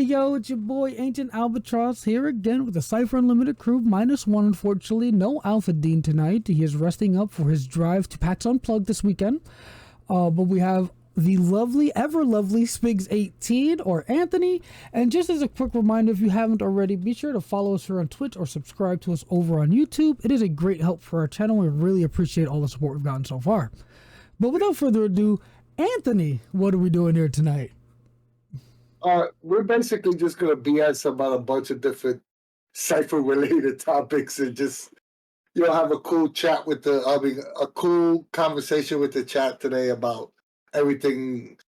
yo, it's your boy Ancient Albatross here again with the Cypher Unlimited crew, -1 unfortunately. No Alpha Dean tonight. He is resting up for his drive to PAX Unplugged this weekend. But we have the lovely, ever lovely Spiggs 18 or Anthony. And just as a quick reminder, if you haven't already, be sure to follow us here on Twitch or subscribe to us over on YouTube. It is a great help for our channel. We really appreciate all the support we've gotten so far. But without further ado, Anthony, what are we doing here tonight? We're basically just going to BS about a bunch of different Cypher-related topics and just, have a cool chat with a cool conversation with the chat today about everything,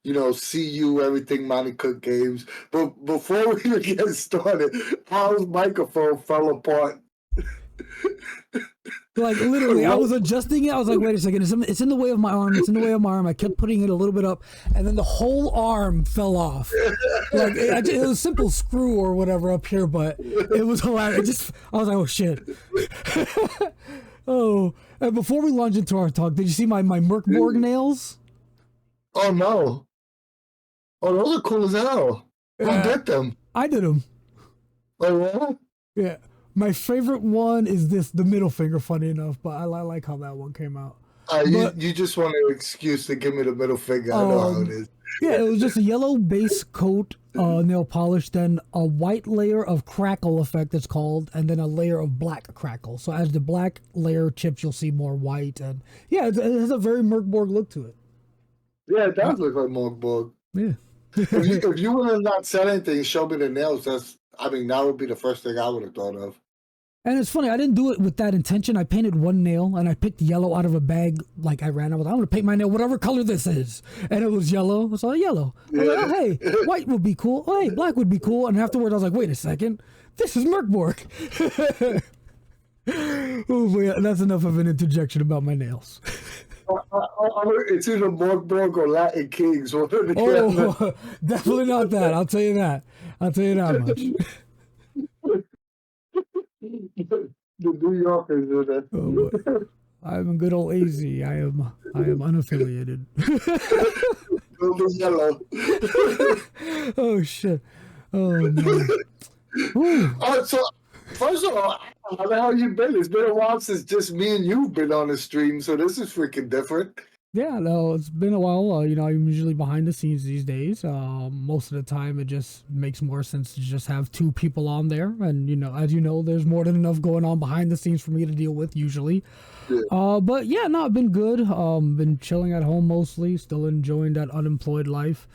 CU, everything Monty Cook games. But before we even get started, Al's microphone fell apart. Like, literally, I was adjusting it. I was like, wait a second. It's in the way of my arm. It's in the way of my arm. I kept putting it a little bit up, and then the whole arm fell off. Like, it was a simple screw or whatever up here, but it was hilarious. I was like, oh, shit. Oh, and before we launch into our talk, did you see my Merkborg nails? Oh, no. Oh, those are cool as hell. Who did them? I did them. Oh, yeah? Yeah. My favorite one is the middle finger, funny enough, but I like how that one came out. You just want an excuse to give me the middle finger. I know how it is. Yeah, it was just a yellow base coat nail polish, then a white layer of crackle effect, it's called, and then a layer of black crackle. So as the black layer chips, you'll see more white. And yeah, it has a very Merkborg look to it. Yeah, it does look like Merkborg. Yeah. if you would have not said anything, show me the nails, that would be the first thing I would have thought of. And it's funny, I didn't do it with that intention. I painted one nail, and I picked yellow out of a bag. Like, I ran out with, I'm going to paint my nail whatever color this is. And it was yellow. So yellow. I was like, oh, hey, white would be cool. Oh, hey, black would be cool. And afterwards, I was like, wait a second. This is Merkborg. Oh, boy, that's enough of an interjection about my nails. It's either Merkborg or Latin Kings. Oh, definitely not that. I'll tell you that. I'll tell you that much. The New Yorkers are that. Oh, I'm a good old AZ. I am unaffiliated. Yellow. Oh shit. Oh man. So first of all, how the hell you been? It's been a while since just me and you've been on the stream, so this is freaking different. Yeah, no, it's been a while. I'm usually behind the scenes these days. Most of the time, it just makes more sense to just have two people on there. And, as you know, there's more than enough going on behind the scenes for me to deal with usually. Yeah. But yeah, no, I've been good. Been chilling at home mostly, still enjoying that unemployed life.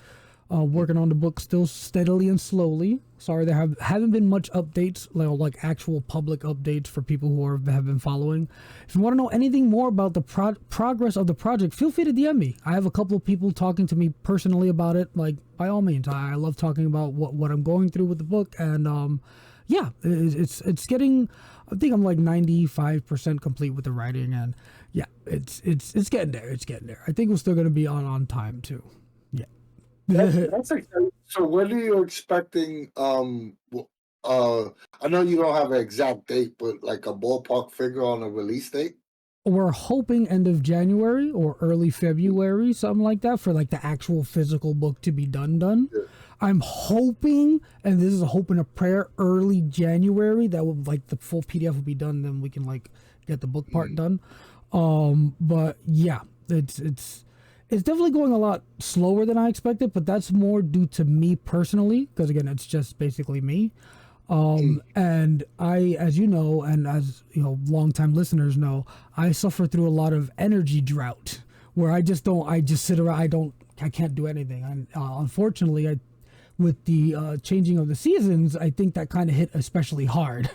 Working on the book still steadily and slowly. Sorry, there haven't been much updates, like actual public updates for people who have been following. If you want to know anything more about the progress of the project, feel free to DM me. I have a couple of people talking to me personally about it. Like, by all means, I love talking about what I'm going through with the book. And yeah, it's getting. I think I'm like 95% complete with the writing, and yeah, it's getting there. It's getting there. I think we're still going to be on time too. Yeah. That's exciting. So when are you expecting, I know you don't have an exact date, but like a ballpark figure on a release date? We're hoping end of January or early February, something like that, for like the actual physical book to be done. Yeah. I'm hoping, and this is a hope and a prayer, early January, that will, like, the full PDF will be done, then we can like get the book part done. But yeah, it's definitely going a lot slower than I expected, but that's more due to me personally, because again, it's just basically me. And I, as you know, and as longtime listeners know, I suffer through a lot of energy drought, where I just sit around. I can't do anything. And unfortunately, with the changing of the seasons, I think that kind of hit especially hard.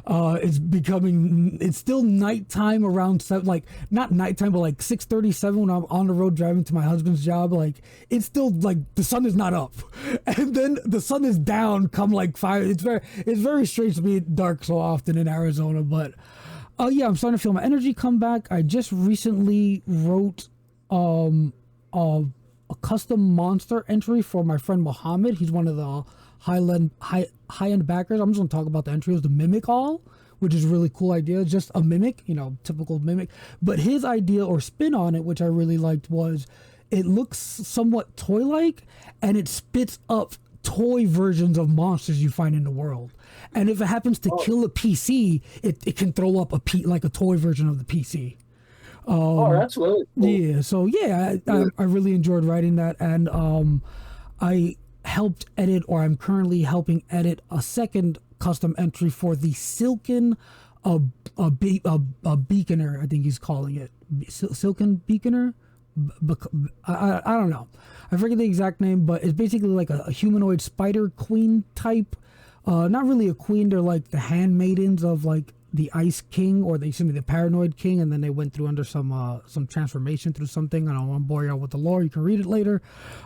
It's still nighttime around 7, like not nighttime, but like 6:37 when I'm on the road driving to my husband's job. Like, it's still like the sun is not up, and then the sun is down come like 5. It's very strange to be dark so often in Arizona, but yeah, I'm starting to feel my energy come back. I just recently wrote a custom monster entry for my friend Mohammed. He's one of the high-end backers. I'm just going to talk about the entry. It was the Mimic All, which is a really cool idea. Just a mimic, typical mimic. But his idea or spin on it, which I really liked, was it looks somewhat toy-like, and it spits up toy versions of monsters you find in the world. And if it happens to kill a PC, it can throw up like a toy version of the PC. That's really cool. Yeah, so yeah, I really enjoyed writing that, and I helped edit, or I'm currently helping edit a second custom entry for the Silken Beaconer, I think he's calling it. Silken Beaconer? I don't know. I forget the exact name, but it's basically like a humanoid spider queen type. Not really a queen, they're like the handmaidens of like the Ice King, or the Paranoid King, and then they went through under some transformation through something. I don't want to bore you out with the lore. You can read it later.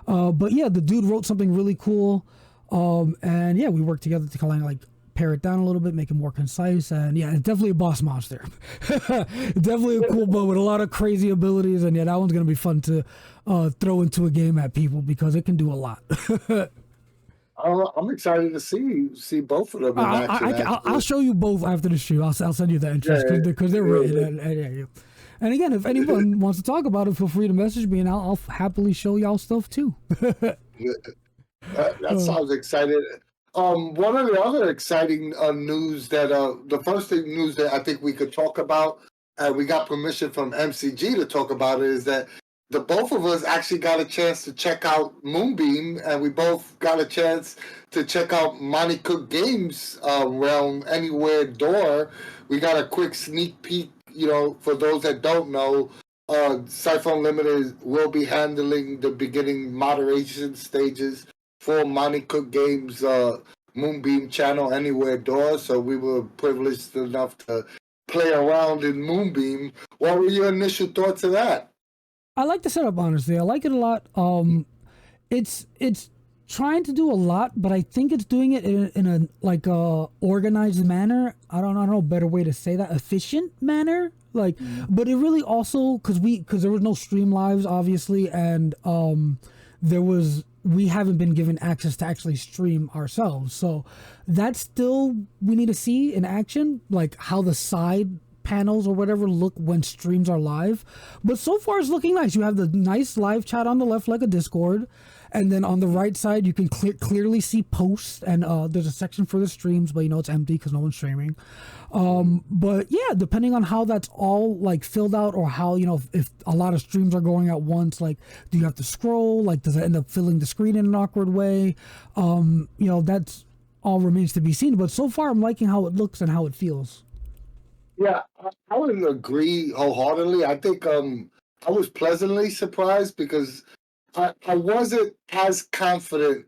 But yeah, the dude wrote something really cool. And yeah, we worked together to kind of like pare it down a little bit, make it more concise, and yeah, it's definitely a boss monster. Definitely a cool bow with a lot of crazy abilities, and yeah, that one's gonna be fun to throw into a game at people because it can do a lot. I'm excited to see both of them in action. I'll show you both after the stream. I'll send you the entries because they're written. And again, if anyone wants to talk about it, feel free to message me, and I'll happily show y'all stuff too. That sounds exciting. One of the other exciting news that the first thing news that I think we could talk about, and we got permission from MCG to talk about it, is that the both of us actually got a chance to check out Moonbeam, and we both got a chance to check out Monty Cook Games Realm Anywhere Door. We got a quick sneak peek, for those that don't know. Cypher Unlimited will be handling the beginning moderation stages for Monty Cook Games Moonbeam channel Anywhere Door, so we were privileged enough to play around in Moonbeam. What were your initial thoughts of that? I like the setup, honestly. I like it a lot. It's trying to do a lot, but I think it's doing it in a like a organized manner. I don't know a better way to say that. Efficient manner. But it really also because there was no stream lives, obviously, and we haven't been given access to actually stream ourselves. So that's still we need to see in action, like how the side panels or whatever look when streams are live. But so far it's looking nice. You have the nice live chat on the left like a Discord, and then on the right side you can clearly see posts, and there's a section for the streams, but it's empty because no one's streaming. But yeah, depending on how that's all like filled out, or how if a lot of streams are going at once, like do you have to scroll, like does it end up filling the screen in an awkward way? That's all remains to be seen, but so far I'm liking how it looks and how it feels. Yeah, I would agree wholeheartedly. I think I was pleasantly surprised because I wasn't as confident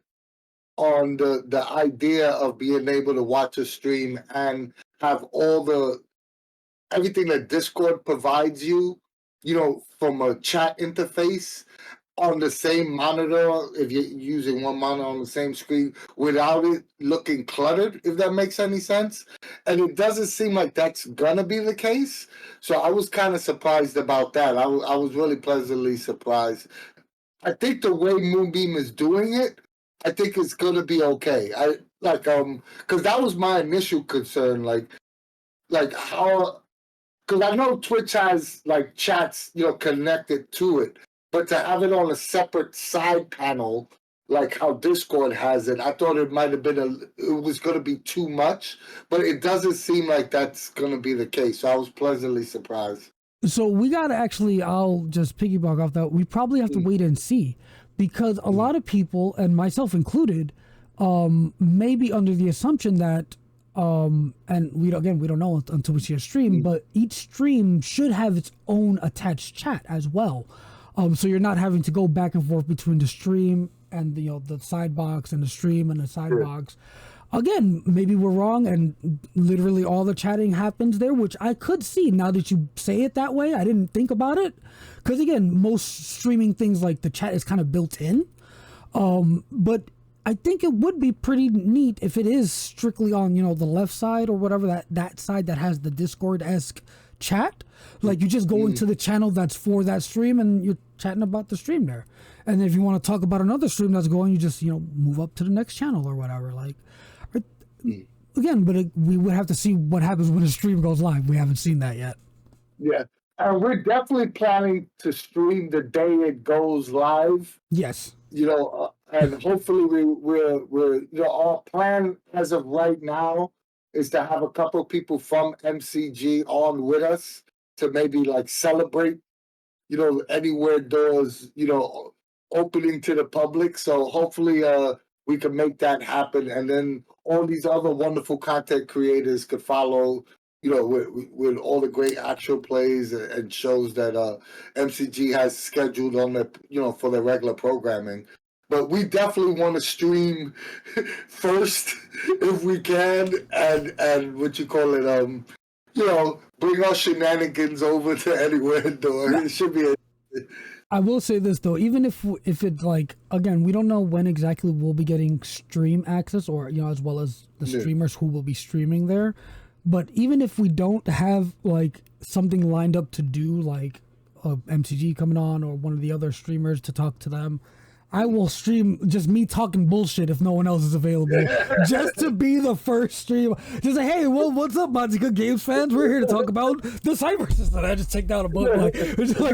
on the idea of being able to watch a stream and have everything that Discord provides you, from a chat interface on the same monitor, if you're using one monitor on the same screen, without it looking cluttered, if that makes any sense. And it doesn't seem like that's gonna be the case. So I was kind of surprised about that. I was really pleasantly surprised. I think the way Moonbeam is doing it, I think it's gonna be okay. Because that was my initial concern, like how, because I know Twitch has like chats, connected to it, but to have it on a separate side panel, like how Discord has it, I thought it might have been it was going to be too much, but it doesn't seem like that's going to be the case. So I was pleasantly surprised. So we got to I'll just piggyback off that. We probably have to wait and see, because a lot of people, and myself included, may be under the assumption that, and we don't know until we see a stream, but each stream should have its own attached chat as well. So you're not having to go back and forth between the stream and the side box, and the stream and the side box. Again, maybe we're wrong, and literally all the chatting happens there, which I could see now that you say it that way. I didn't think about it, because again, most streaming things, like the chat is kind of built in. But I think it would be pretty neat if it is strictly on the left side or whatever, that side that has the Discord-esque chat. Like you just go into the channel that's for that stream, and you're chatting about the stream there. And if you want to talk about another stream that's going, you just move up to the next channel or whatever. Like, again, but we would have to see what happens when a stream goes live. We haven't seen that yet. Yeah, and we're definitely planning to stream the day it goes live. Yes. and hopefully we're our plan as of right now is to have a couple people from MCG on with us to maybe like celebrate, anywhere doors, opening to the public. So hopefully we can make that happen, and then all these other wonderful content creators could follow, with all the great actual plays and shows that MCG has scheduled on their, for their regular programming. But we definitely want to stream first if we can, and what you call it, bring our shenanigans over to anywhere door. It should be. I will say this though, even if it's like, again, we don't know when exactly we'll be getting stream access, or as well as the streamers who will be streaming there. But even if we don't have like something lined up to do, like MCG coming on or one of the other streamers to talk to them, I will stream just me talking bullshit if no one else is available, just to be the first stream. Just say, hey, well, what's up, Montica Games fans? We're here to talk about the Cypher system. I just take down a book, like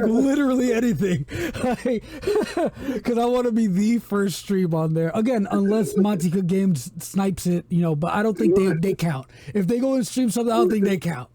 literally anything, because I want to be the first stream on there. Again, unless Montica Games snipes it, but I don't think they count. If they go and stream something, I don't think they count.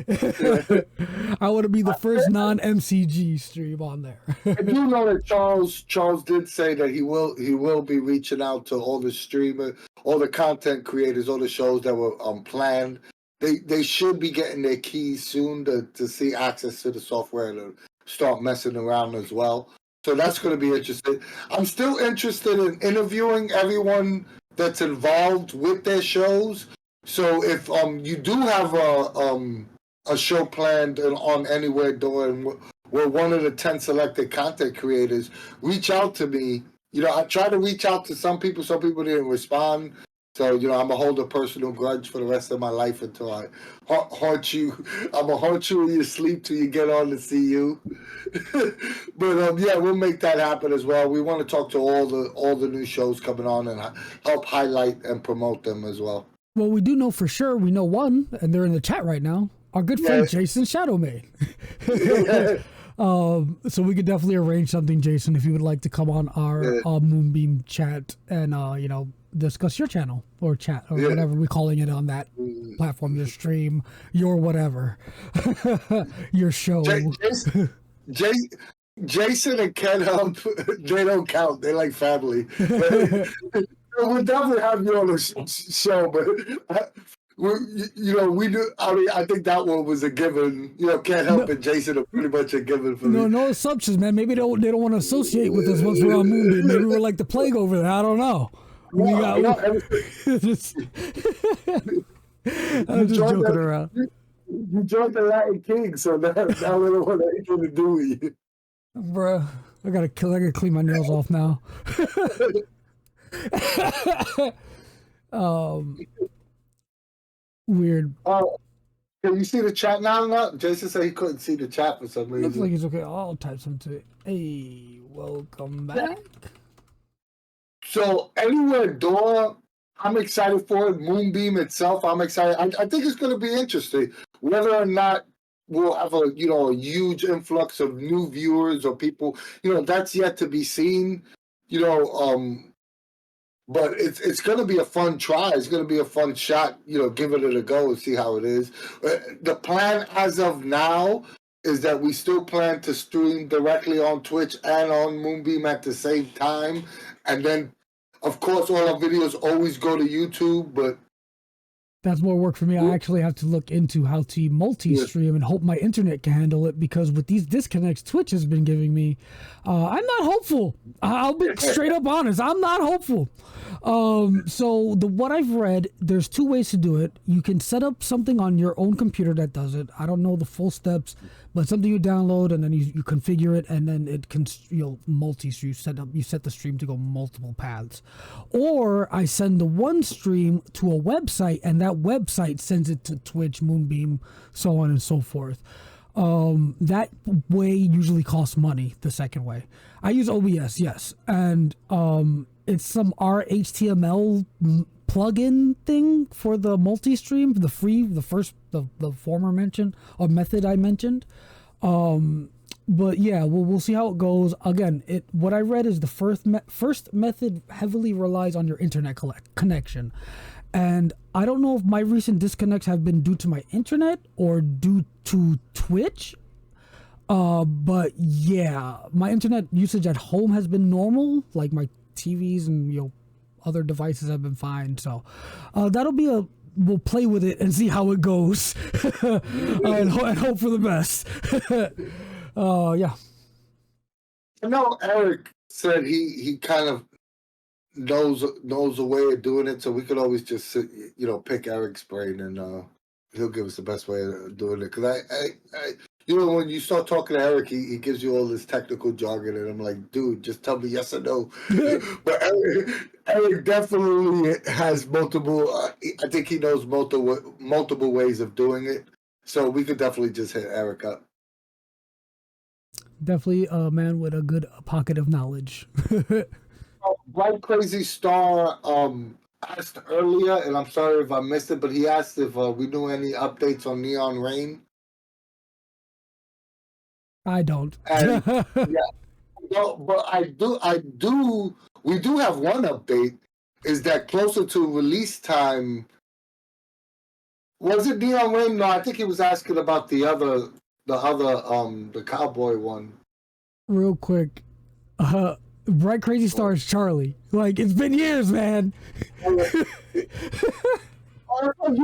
I want to be the first non-MCG stream on there. I do know that Charles did say that he will be reaching out to all the streamers, all the content creators, all the shows that were planned. They should be getting their keys soon to see access to the software to start messing around as well. So that's going to be interesting. I'm still interested in interviewing everyone that's involved with their shows. So if you do have a show planned on Anywhere Door, and we're one of the 10 selected content creators, reach out to me. I tried to reach out to some people didn't respond. So, I'm going to hold a personal grudge for the rest of my life until I haunt you. I'm going to haunt you in your sleep till you get on to see you. But, yeah, we'll make that happen as well. We want to talk to all the new shows coming on and help highlight and promote them as well. Well, we do know for sure. We know one, and they're in the chat right now. Our good friend Jason Shadowmane. So we could definitely arrange something, Jason, if you would like to come on our Moonbeam chat and discuss your channel or chat or whatever we're calling it on that platform, your stream, your whatever, your show. Jason and Ken Hump, they don't count. They're like family. We'll definitely have you on the show, but. We do. I mean, I think that one was a given. Can't help it. Jason are pretty much a given for me. No assumptions, man. Maybe they don't want to associate with us once we're on Moonbeam. Maybe we're like the plague over there. I don't know. I'm just joking around. You joined the Latin King, so now we don't want anything to do with you, bruh. I gotta clean my nails off now. Weird. Can you see the chat now? Not Jason said he couldn't see the chat for some reason. Looks like he's okay. I'll type some to it. Hey, welcome back. So Anywhere Door, I'm excited for it. Moonbeam itself, I'm excited. I think it's going to be interesting. Whether or not we'll have a huge influx of new viewers or people, that's yet to be seen. But it's going to be a fun try. It's going to be a fun shot, giving it a go and see how it is. The plan as of now is that we still plan to stream directly on Twitch and on Moonbeam at the same time. And then, of course, all our videos always go to YouTube, but that's more work for me. I actually have to look into how to multi-stream and hope my internet can handle it, because with these disconnects Twitch has been giving me, I'm not hopeful. I'll be straight up honest. I'm not hopeful. So what I've read, there's two ways to do it. You can set up something on your own computer that does it. I don't know the full steps, but something you download and then you configure it, and then it can multi-stream. You set the stream to go multiple paths. Or I send the one stream to a website, and that website sends it to Twitch, Moonbeam, so on and so forth. That way usually costs money. The second way, I use OBS, yes, and it's some HTML plugin thing for the multi-stream, the former mentioned or method I mentioned. but yeah, we'll see how it goes. Again, what I read is the first method heavily relies on your internet connection, and I don't know if my recent disconnects have been due to my internet or due to Twitch. But yeah, my internet usage at home has been normal. Like my TVs and other devices have been fine. So that'll be we'll play with it and see how it goes, and hope for the best. Yeah. I know Eric said he kind of knows a way of doing it, so we could always just sit, pick Eric's brain, and he'll give us the best way of doing it. Because I when you start talking to Eric, he gives you all this technical jargon, and I'm like, dude, just tell me yes or no. But Eric definitely has multiple. I think he knows multiple ways of doing it, so we could definitely just hit Eric up. Definitely a man with a good pocket of knowledge. Bright Crazy Star asked earlier, and I'm sorry if I missed it, but he asked if we knew any updates on Neon Rain. I don't. And yeah, no, but I do. We do have one update. Is that closer to release time? Was it Neon Rain? No, I think he was asking about the cowboy one. Real quick, Bright Crazy Star is Charlie. Like, it's been years, man. You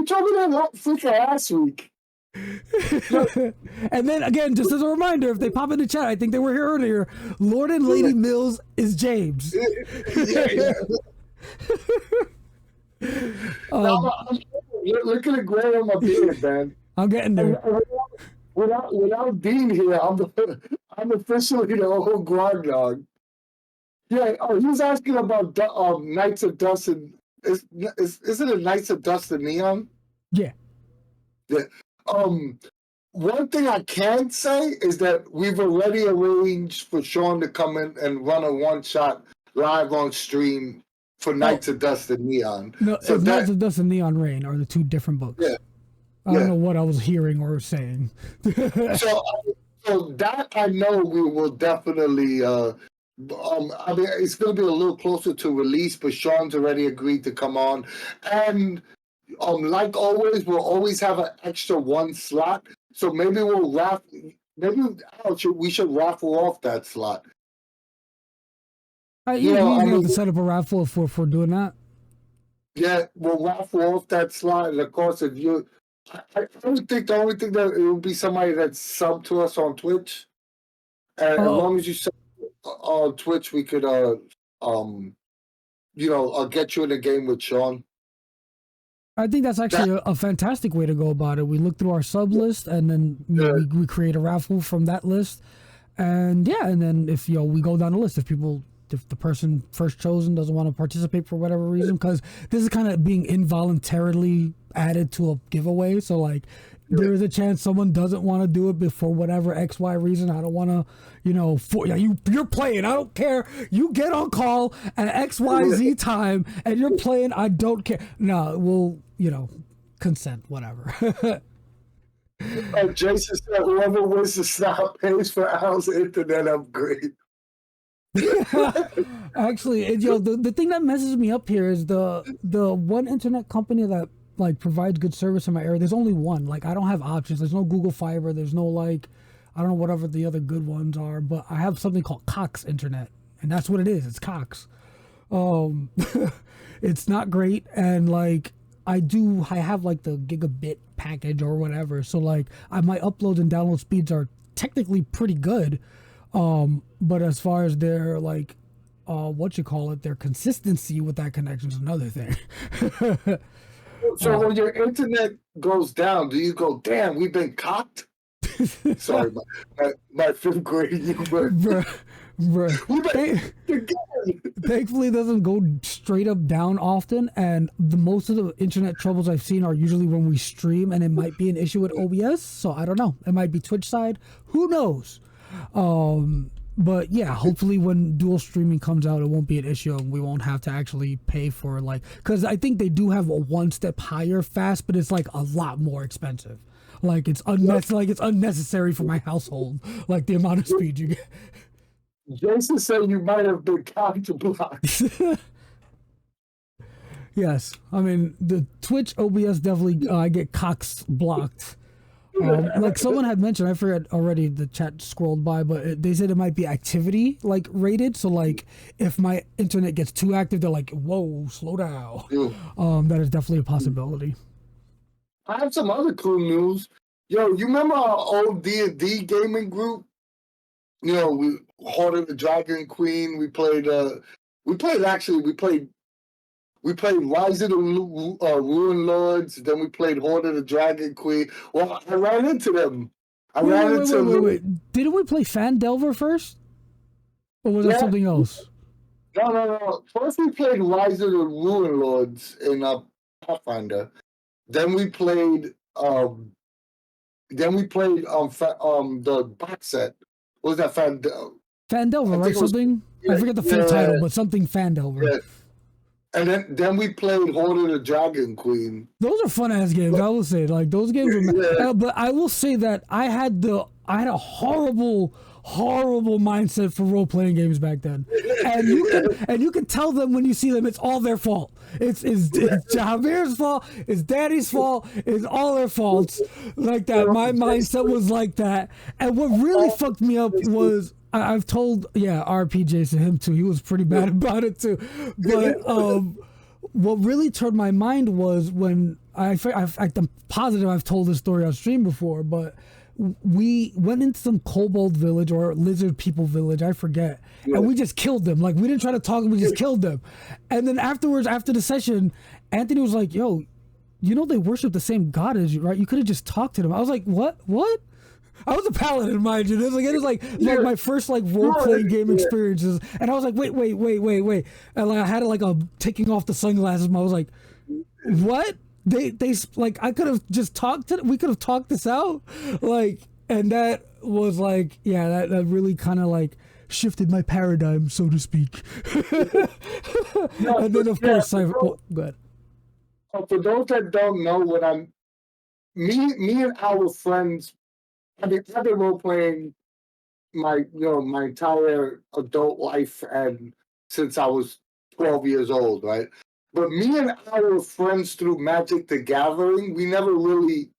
told me that freaking last week. And then again, just as a reminder, if they pop in the chat, I think they were here earlier. Lord and Lady Mills is James. Yeah. Look at the gray on my beard, man. I'm getting there. Without Dean here, I'm officially the old Grognog. Yeah. Oh, he was asking about Knights of Dust and isn't it Knights of Dust and Neon? Yeah. Yeah. One thing I can say is that we've already arranged for Sean to come in and run a one-shot live on stream for Knights of Dust and Neon. No, so Knights of Dust and Neon Rain are the two different books. Yeah. I don't know what I was hearing or saying. So that I know we will definitely. I mean, it's going to be a little closer to release, but Sean's already agreed to come on, and like always, we'll always have an extra one slot. So maybe we'll we should raffle off that slot. You have to set up a raffle for doing that. Yeah, we'll raffle off that slot, and of course, if you. I don't think the only thing that it will be somebody that's subbed to us on Twitch. And as long as you sub on Twitch, we could get you in a game with Sean. I think that's actually a fantastic way to go about it. We look through our sub list, and then we create a raffle from that list, and then if we go down the list, if the person first chosen doesn't want to participate for whatever reason, because this is kind of being involuntarily added to a giveaway, so like there is a chance someone doesn't want to do it for whatever XY reason. I don't want to, you're playing. I don't care. You get on call at XYZ time and you're playing. I don't care. No, we'll, consent, whatever. Jason said, whoever wins the slot pays for Al's internet upgrade. Actually, the thing that messes me up here is the one internet company that like provides good service in my area. There's only one. Like, I don't have options. There's no Google Fiber. There's no I don't know whatever the other good ones are, but I have something called Cox Internet, and that's what it is. It's Cox. It's not great, and like I have like the gigabit package or whatever. So like my upload and download speeds are technically pretty good. But as far as their like their consistency with that connection is another thing. So when your internet goes down, do you go, damn, we've been cocked? Sorry, my fifth grade humor. Thankfully, it doesn't go straight up down often, and most of the internet troubles I've seen are usually when we stream, and it might be an issue with OBS. So I don't know. It might be Twitch side. Who knows? But yeah, hopefully when dual streaming comes out, it won't be an issue and we won't have to actually pay for like, because I think they do have a one step higher fast, but it's like a lot more expensive. Like it's unnecessary for my household. Like the amount of speed you get. Jason said you might have been counter blocked. Yes, I mean the Twitch OBS definitely I get cocks blocked. Like someone had mentioned, I forget already. The chat scrolled by, but they said it might be activity like rated. So like if my internet gets too active, they're like, "Whoa, slow down." That is definitely a possibility. I have some other cool news. Yo, you remember our old D&D gaming group? You know, we Heart of the Dragon Queen. We played Rise of the Ruin Lords. Then we played Horde of the Dragon Queen. Well, I ran into them. Wait. Didn't we play Fan Delver first? Or was that something else? No. First we played Rise of the Ruin Lords in Pathfinder. Then we played the box set. What was that Fandelver, right? Something I forget the full title, but something Fandelver. Yeah. And then we played Horde of the Dragon Queen. Those are fun ass games. I will say, like those games were. But I will say that I had a horrible mindset for role playing games back then, and you can tell them when you see them. It's all their fault. It's Jahabir's fault. It's Daddy's fault. It's all their faults. Like that. My mindset was like that. And what really fucked me up was. I've told, RP Jason, him too. He was pretty bad about it too. But what really turned my mind was when I'm positive I've told this story on stream before, but we went into some kobold village or lizard people village, I forget, and we just killed them. Like we didn't try to talk, we just killed them. And then afterwards, after the session, Anthony was like, "Yo, you know they worship the same god as you, right? You could have just talked to them." I was like, "What? I was a paladin, mind you. It was like my first like role playing game experiences, and I was like, wait, and like I had like a taking off the sunglasses. I was like, what? They like I could have just we could have talked this out, like, and that was like that really kind of like shifted my paradigm, so to speak. And then of course go ahead. For those that don't know me and our friends. I've been role playing my entire adult life and since I was 12 years old, right? But me and our friends through Magic the Gathering, we never really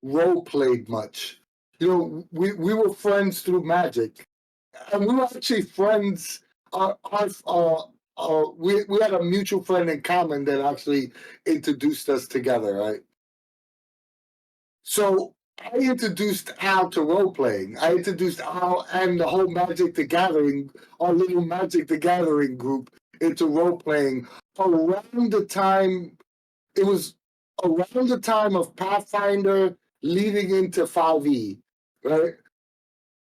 role played much. You know, we were friends through Magic, and we were actually friends. We had a mutual friend in common that actually introduced us together, right? So I introduced Al to role playing. I introduced Al and the whole Magic the Gathering, our little Magic the Gathering group, into role playing around the time. It was around the time of Pathfinder leading into 5e, right?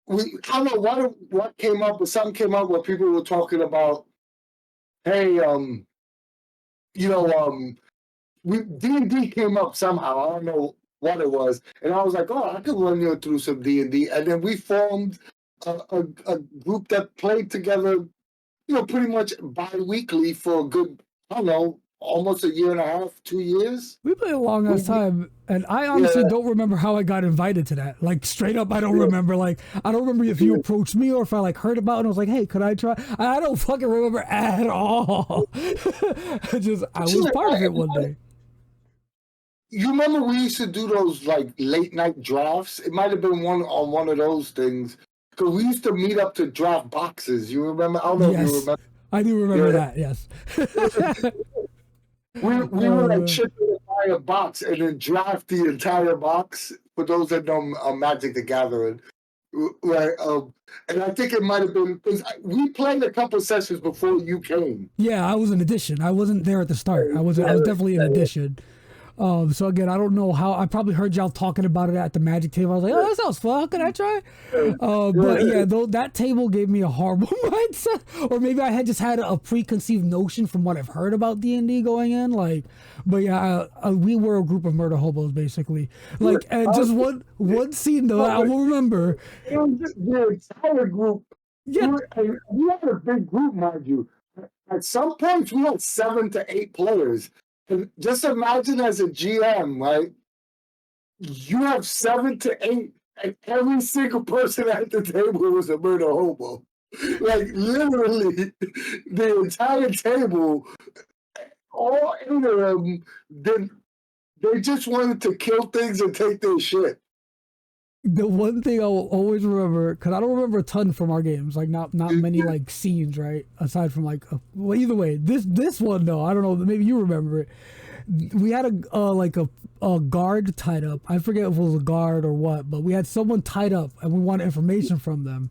I don't know what came up, but something came up where people were talking about, hey, D&D came up somehow. I don't know what it was, and I was like, "Oh, I could run you through some D&D." And then we formed a group that played together, pretty much bi-weekly for a good, I don't know, almost a year and a half, 2 years. We played a long ass time, and I honestly don't remember how I got invited to that. Like straight up, I don't remember. Like I don't remember if you approached me or if I like heard about it and I was like, "Hey, could I try?" I don't fucking remember at all. I was part of it one day. You remember we used to do those like late night drafts? It might have been one of those things because we used to meet up to draft boxes. You remember? I don't know if you remember. I do remember that. Yes. we were like ship the entire box and then draft the entire box. For those that know Magic the Gathering, right? And I think it might have been because we played a couple sessions before you came. Yeah, I was an addition. I wasn't there at the start. I was definitely an addition. So again, I don't know how. I probably heard y'all talking about it at the Magic table. I was like, "Oh, that sounds fun. Can I try?" But yeah, though that table gave me a horrible mindset, or maybe I had just had a preconceived notion from what I've heard about D&D going in. Like, but yeah, we were a group of murder hobos basically. Like, and just one scene though, I will remember. The entire group Yeah, We had a big group, mind you. At some points, we had 7 to 8 players. And just imagine as a GM, right? You have 7 to 8, and every single person at the table was a murder hobo. Like literally, the entire table, all 8 of them, they just wanted to kill things and take their shit. the one thing I will always remember, because I don't remember a ton from our games, like not many like scenes, right? Aside from like, well, either way, this one though, I don't know, maybe you remember it. We had a guard tied up. I forget if it was a guard or what, but we had someone tied up, and we wanted information from them.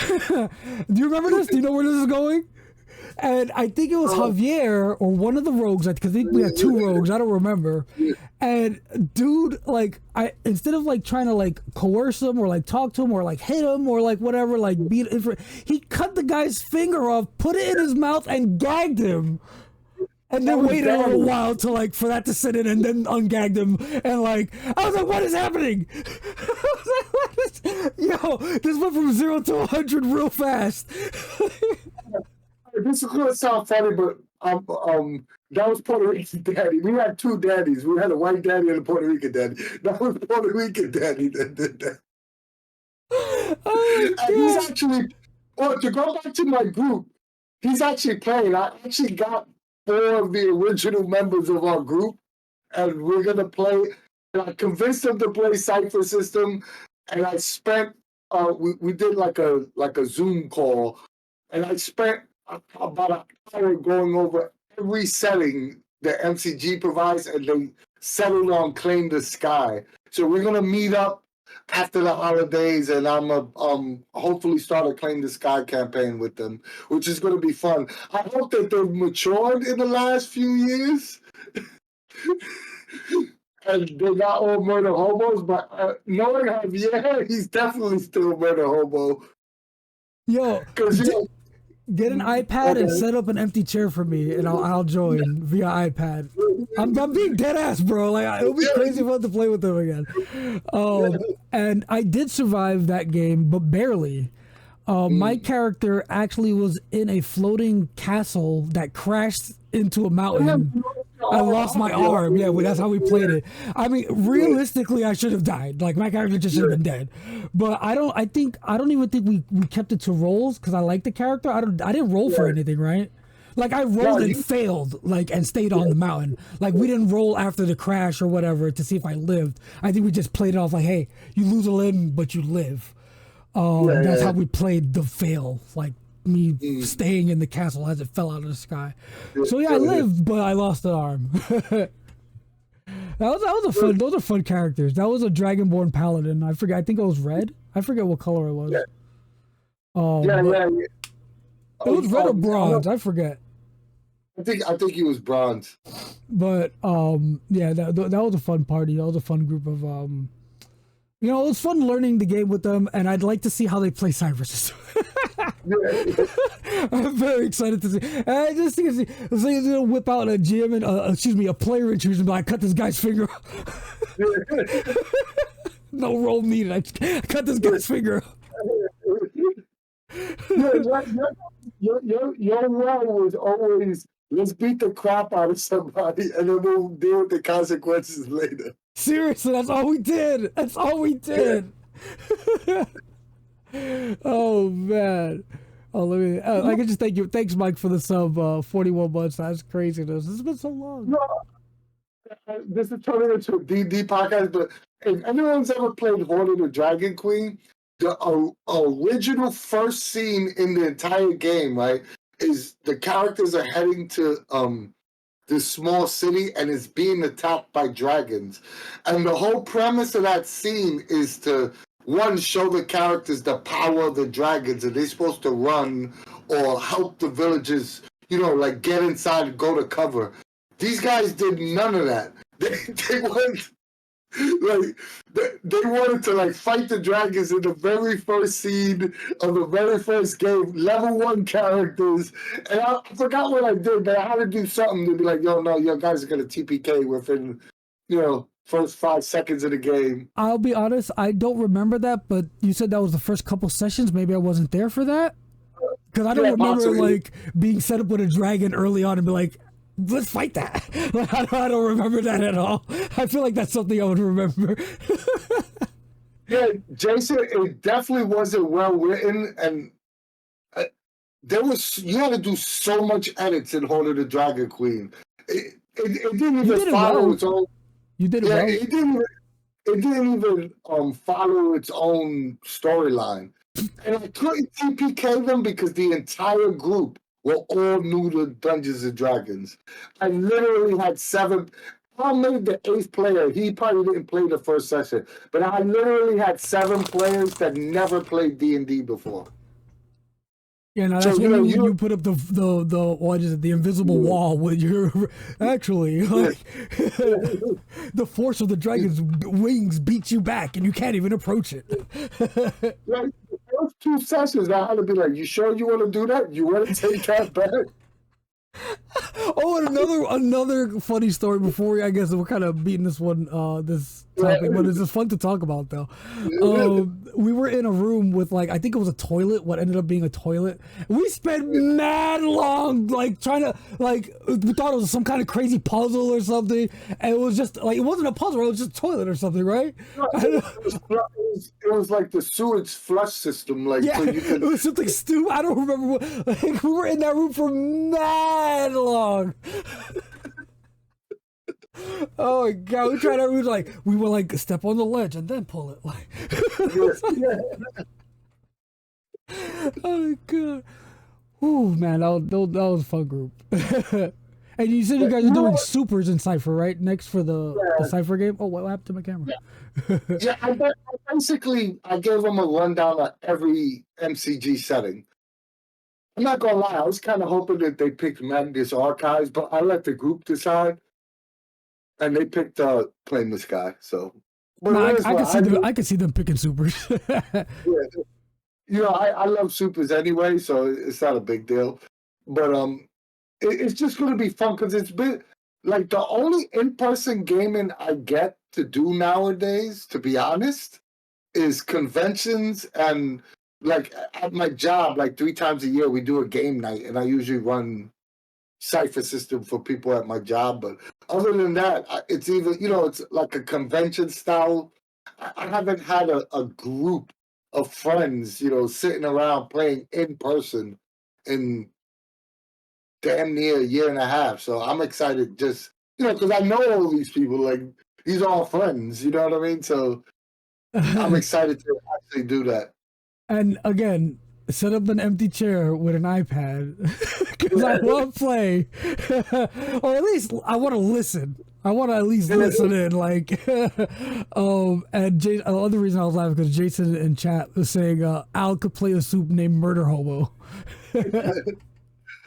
Do you remember this? Do you know where this is going? And I think it was Javier or one of the rogues, because I think we had 2 rogues. I don't remember. And dude, like, I instead of like trying to like coerce him or like talk to him or like hit him or like whatever, like he cut the guy's finger off, put it in his mouth, and gagged him. And then waited a little while to like for that to sit in, and then ungagged him. And like I was like, "What is happening?" Yo, this went from 0 to 100 real fast. This is gonna sound funny, but that was Puerto Rican daddy. We had 2 daddies. We had a white daddy and a Puerto Rican daddy. That was Puerto Rican daddy that did that. Oh and he's actually, to go back to my group, he's actually playing. I actually got 4 of the original members of our group, and we're gonna play. And I convinced them to play Cypher System, and I spent. We did like a Zoom call, and I spent about an hour going over every setting the MCG provides, and they settled on Claim the Sky. So we're gonna meet up after the holidays, and I'm hopefully start a Claim the Sky campaign with them, which is gonna be fun. I hope that they've matured in the last few years. And they're not all murder hobos, but knowing Javier, he's definitely still a murder hobo. Yo, get an iPad and set up an empty chair for me, and I'll join via iPad. I'm being dead ass, bro. Like it'll be crazy fun to play with them again. And I did survive that game, but barely. My character actually was in a floating castle that crashed into a mountain. I lost my arm. Yeah, that's how we played it. I mean, realistically, I should have died. Like my character just should have been dead. But I don't even think we kept it to rolls because I like the character. I didn't roll for anything, right? Like I rolled and failed, like and stayed on the mountain. Like we didn't roll after the crash or whatever to see if I lived. I think we just played it off like, hey, you lose a limb, but you live. That's how we played the fail, like me staying in the castle as it fell out of the sky. So yeah, I lived, but I lost an arm. that was a fun. Those are fun characters. That was a Dragonborn Paladin. I forget. I think it was red. I forget what color it was. It was red or bronze. I forget. I think he was bronze. But yeah, that was a fun party. That was a fun group of it was fun learning the game with them, and I'd like to see how they play Cypher System. I'm very excited to see. I just think it's like gonna whip out a GM and a player and choose and be like, cut this guy's finger off. No roll needed. I cut this guy's finger off. Your role was always, let's beat the crap out of somebody and then we'll deal with the consequences later. Seriously, that's all we did. Oh man. Oh, let me. I can just thank you. Thanks, Mike, for the sub. 41 months. That's craziness. This has been so long. No, this is turning into a D&D podcast. But if anyone's ever played Horde of the Dragon Queen, the original first scene in the entire game, right, is the characters are heading to this small city and is being attacked by dragons, and the whole premise of that scene is to show the characters the power of the dragons, and they're supposed to run or help the villagers, like get inside and go to cover. These guys did none of that. They went like they wanted to like fight the dragons in the very first scene of the very first game, level 1 characters, and I forgot what I did, but I had to do something to be like, yo, no, your guys are gonna TPK within first 5 seconds of the game. I'll be honest, I don't remember that, but you said that was the first couple sessions. Maybe I wasn't there for that. Because I don't remember possibly. like being set up with a dragon early on and be like, let's fight that. Like, I don't remember that at all. I feel like that's something I would remember. Yeah, Jason, it definitely wasn't well written, and you had to do so much edits in Horn of the Dragon Queen. It didn't even follow its own. You did it well. It didn't even follow its own storyline. And I couldn't TPK them because the entire group were all new to Dungeons and Dragons. I literally had 7. I made the 8th player. He probably didn't play the first session, but I literally had 7 players that never played D&D before. Yeah, no, that's when you put up the what is it, the invisible wall with your actually like the force of the dragon's wings beats you back and you can't even approach it. Like the first 2 sessions, I had to be like, "You sure you want to do that? You want to take that back?" Oh, and another funny story before I guess we're kind of beating this topic, but it's just fun to talk about though. We were in a room with I think it was a toilet, what ended up being a toilet. We spent mad long trying to we thought it was some kind of crazy puzzle or something, and it was just it wasn't a puzzle, it was just a toilet or something, right? It was like the sewage flush system, so you could... It was something stupid. I don't remember what. We were in that room for mad long. Oh my god, we were step on the ledge and then pull it Oh my god. Ooh, man, that was a fun group. And you said you guys are doing supers in Cypher, right? Next for the Cypher game. Oh, what happened to my camera? Yeah, I gave them a rundown of every MCG setting. I'm not gonna lie, I was kind of hoping that they picked Magnus Archives, but I let the group decide, and they picked Plainless Guy. So, I can see them picking supers. Yeah, I love supers anyway, so it's not a big deal. But it's just going to be fun because it's been the only in-person gaming I get to do nowadays, to be honest, is conventions and at my job, 3 times a year we do a game night, and I usually run Cypher system for people at my job. But other than that, it's either it's like a convention style. I haven't had a group of friends sitting around playing in person in damn near a year and a half. So I'm excited just, because I know all these people, these are all friends, you know what I mean? So I'm excited to actually do that. And again, set up an empty chair with an iPad because I want to play, or at least I want to listen. I want to at least listen in, and the other reason I was laughing because Jason in chat was saying Al could play a soup named Murder Hobo.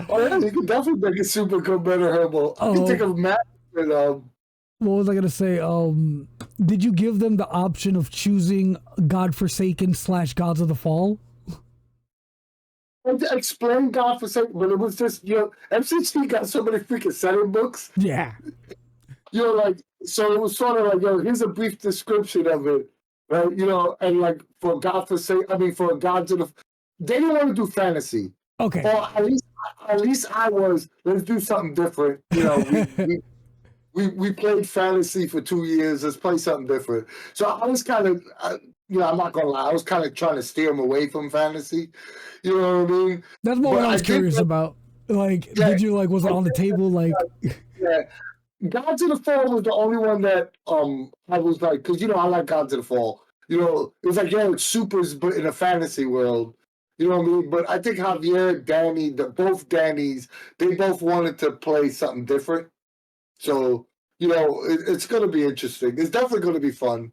Oh yeah, you can definitely make a super good Murder Hobo. I can think of Matt and what was I gonna say? Did you give them the option of choosing Godforsaken / Gods of the Fall? I explained Godforsaken, but it was just MCC got so many freaking setting books. Yeah. So it was sort of here's a brief description of it, right? And for for Gods of the, they didn't want to do fantasy. Okay. Or at least I was. Let's do something different. We played fantasy for 2 years. Let's play something different. So I was kind of, I'm not gonna lie. I was kind of trying to steer them away from fantasy. You know what I mean? That's more what I was curious about. Did you was it on the table? Yeah. Gods of the Fall was the only one that I was because I like Gods of the Fall. It was it's supers but in a fantasy world. You know what I mean? But I think Javier, Danny, both Dannys, they both wanted to play something different. So, it's going to be interesting. It's definitely going to be fun.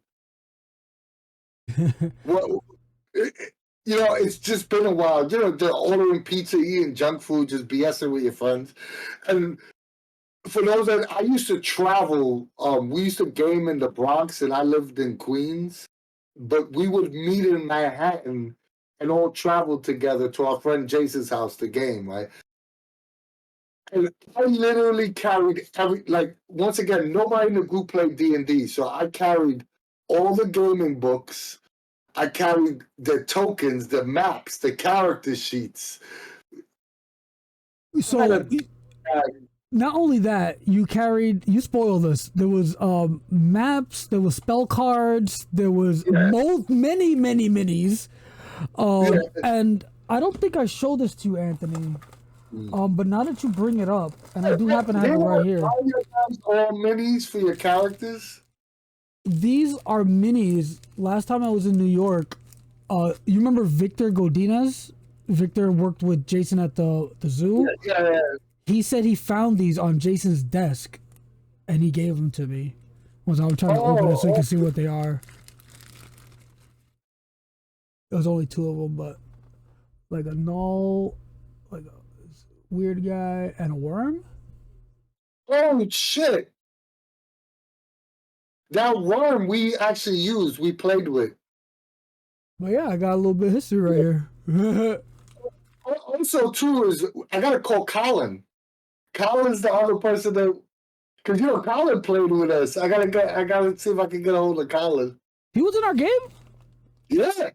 Well, it's just been a while. They're ordering pizza, eating junk food, just BSing with your friends. And for those that I used to travel, we used to game in the Bronx, and I lived in Queens. But we would meet in Manhattan and all travel together to our friend Jason's house to game, right? And I literally carried once again, nobody in the group played D&D, so I carried all the gaming books. I carried the tokens, the maps, the character sheets. So not only that, you spoiled us. There was maps, there was spell cards, there was many minis. And I don't think I showed this to you, Anthony. But now that you bring it up, and I do happen to have it right here. Are you guys all minis for your characters? These are minis. Last time I was in New York, you remember Victor Godinez? Victor worked with Jason at the zoo. Yeah. He said he found these on Jason's desk, and he gave them to me. Was I was trying to open it so you can see what they are. There was only 2 of them, but like a null, like a weird guy, and a worm. Oh shit! That worm we actually used, we played with. But yeah, I got a little bit of history right here. Also, too, is I gotta call Colin. Colin's the other person that, because Colin played with us. I gotta see if I can get a hold of Colin. He was in our game? Yeah.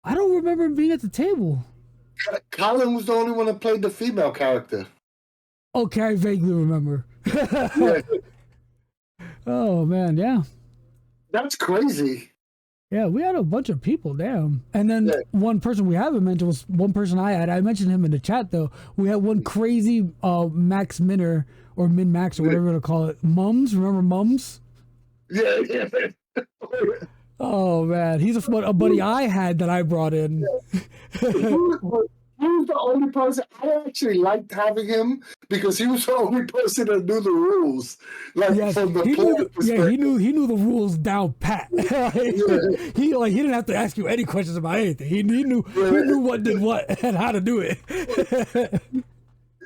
I don't remember him being at the table. Colin was the only one that played the female character. Okay, I vaguely remember. Yeah. Oh man, yeah. That's crazy. Yeah, we had a bunch of people, damn. And then one person we haven't mentioned was one person I had. I mentioned him in the chat though. We had one crazy Max Minner or Min Max or whatever to call it. Mums, remember Mums? Yeah. Oh man, he's a buddy I had that I brought in. He was the only person I actually liked having him because he was the only person that knew the rules. Like from the he knew the rules down pat. He didn't have to ask you any questions about anything. He knew what did what and how to do it.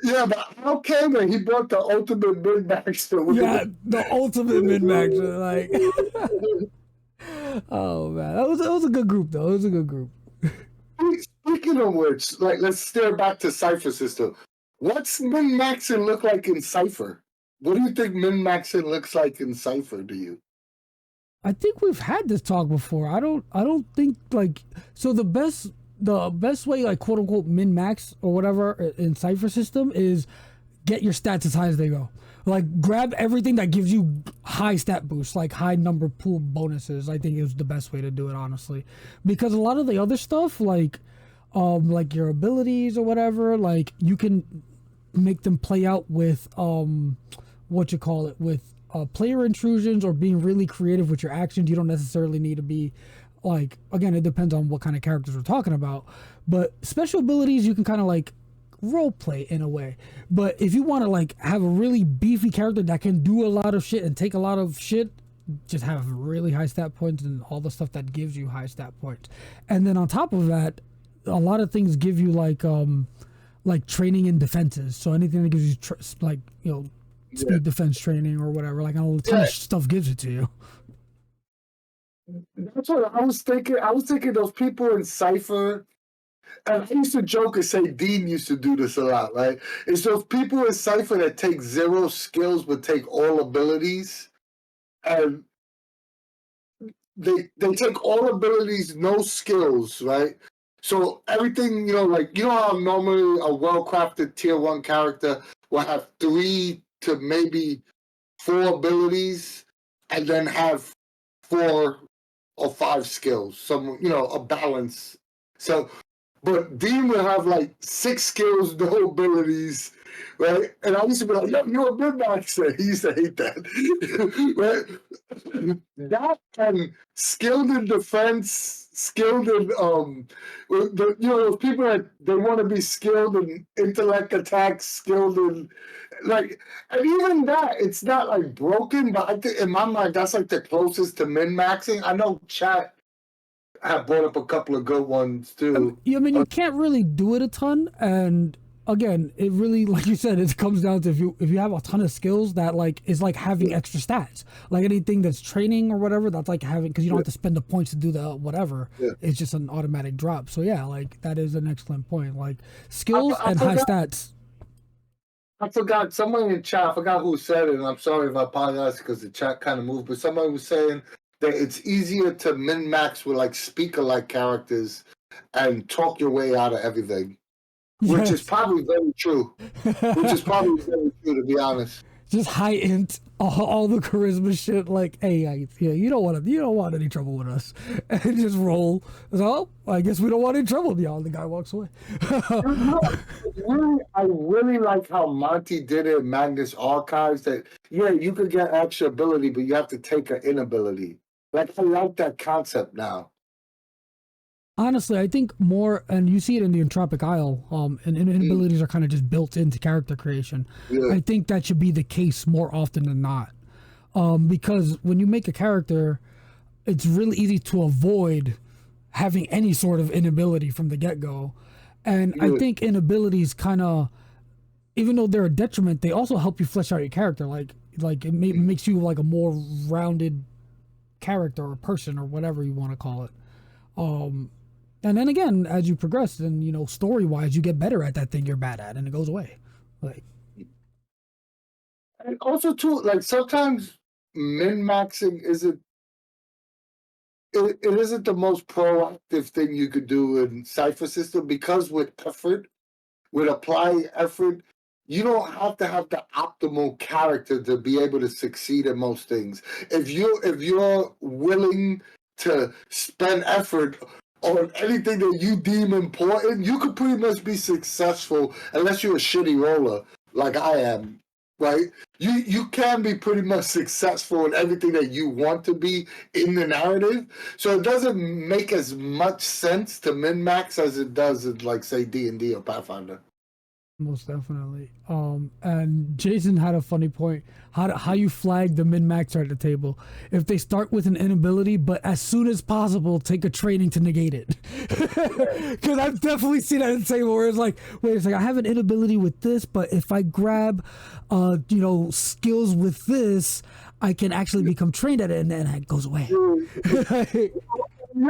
Yeah, but how came it? He brought the ultimate min-maxer. Yeah, the ultimate min-maxer. Like, oh man, it was a good group though. It was a good group. Speaking of which, let's steer back to Cypher system. What's min-maxing look like in Cypher? What do you think min-maxing looks like in Cypher? Do you? I think we've had this talk before. I don't think so. The best way, like quote unquote min-max or whatever in Cypher system is get your stats as high as they go. Like grab everything that gives you high stat boosts, like high number pool bonuses. I think is the best way to do it, honestly, because a lot of the other stuff, like your abilities or whatever, like you can make them play out with with player intrusions or being really creative with your actions. You don't necessarily need to be like, again, it depends on what kind of characters we're talking about, but special abilities you can kind of like role play in a way. But if you want to like have a really beefy character that can do a lot of shit and take a lot of shit, just have really high stat points and all the stuff that gives you high stat points. And then on top of that, a lot of things give you like training in defenses. So anything that gives you speed defense training or whatever, like a ton of stuff gives it to you. That's what I was thinking. I was thinking those people in Cypher, and I used to joke and say Dean used to do this a lot, right? It's those people in Cypher that take 0 skills but take all abilities, and they take all abilities, no skills, right? So everything, how normally a well-crafted tier 1 character will have 3 to maybe 4 abilities and then have 4 or 5 skills, a balance. So, but Dean will have like 6 skills, no abilities, right? And I used to be like, you're a min-maxer. He used to hate that, right? That and skilled in defense, skilled in those people that they want to be skilled in intellect attacks, skilled in and even that, it's not like broken, but I think in my mind that's like the closest to min-maxing. I know chat have brought up a couple of good ones too. I mean, you can't really do it a ton, and again, it really, like you said, it comes down to if you have a ton of skills that is like having extra stats. Like anything that's training or whatever, that's like having, because you don't have to spend the points to do the whatever. Yeah. It's just an automatic drop. So yeah, like that is an excellent point. Like skills and high stats. I forgot, someone in chat, I forgot who said it, and I'm sorry if I apologize because the chat kind of moved, but somebody was saying that it's easier to min-max with like speaker-like characters and talk your way out of everything, which is Yes. probably very true. Which is probably very true, to be honest. Just heightened all the charisma shit. Like, hey, yeah, you don't want any trouble with us, and just roll. So I guess we don't want any trouble with y'all. The guy walks away. I really like how Monty did it in Magnus Archives. That yeah, you could get extra ability, but you have to take an inability. Like I like that concept now. Honestly, I think more, and you see it in the Entropic Isle, and inabilities are kind of just built into character creation. Yeah. I think that should be the case more often than not. Because when you make a character, it's really easy to avoid having any sort of inability from the get-go. And I think inabilities kind of, even though they're a detriment, they also help you flesh out your character. Like it makes you like a more rounded character or person or whatever you want to call it. And then again, as you progress, then story-wise, you get better at that thing you're bad at, and it goes away. Like, and also too, like sometimes min-maxing isn't it isn't the most proactive thing you could do in Cypher system because with applying effort, you don't have to have the optimal character to be able to succeed in most things. If you're willing to spend effort on anything that you deem important, you could pretty much be successful unless you're a shitty roller like I am, right? You can be pretty much successful in everything that you want to be in the narrative. So it doesn't make as much sense to min-max as it does in like say D&D or Pathfinder. most definitely. And Jason had a funny point. How you flag the min-maxer at the table. If they start with an inability, but as soon as possible, take a training to negate it. Because I've definitely seen that in the table where it's like, wait a second, I have an inability with this, but if I grab, skills with this, I can actually become trained at it, and then it goes away. You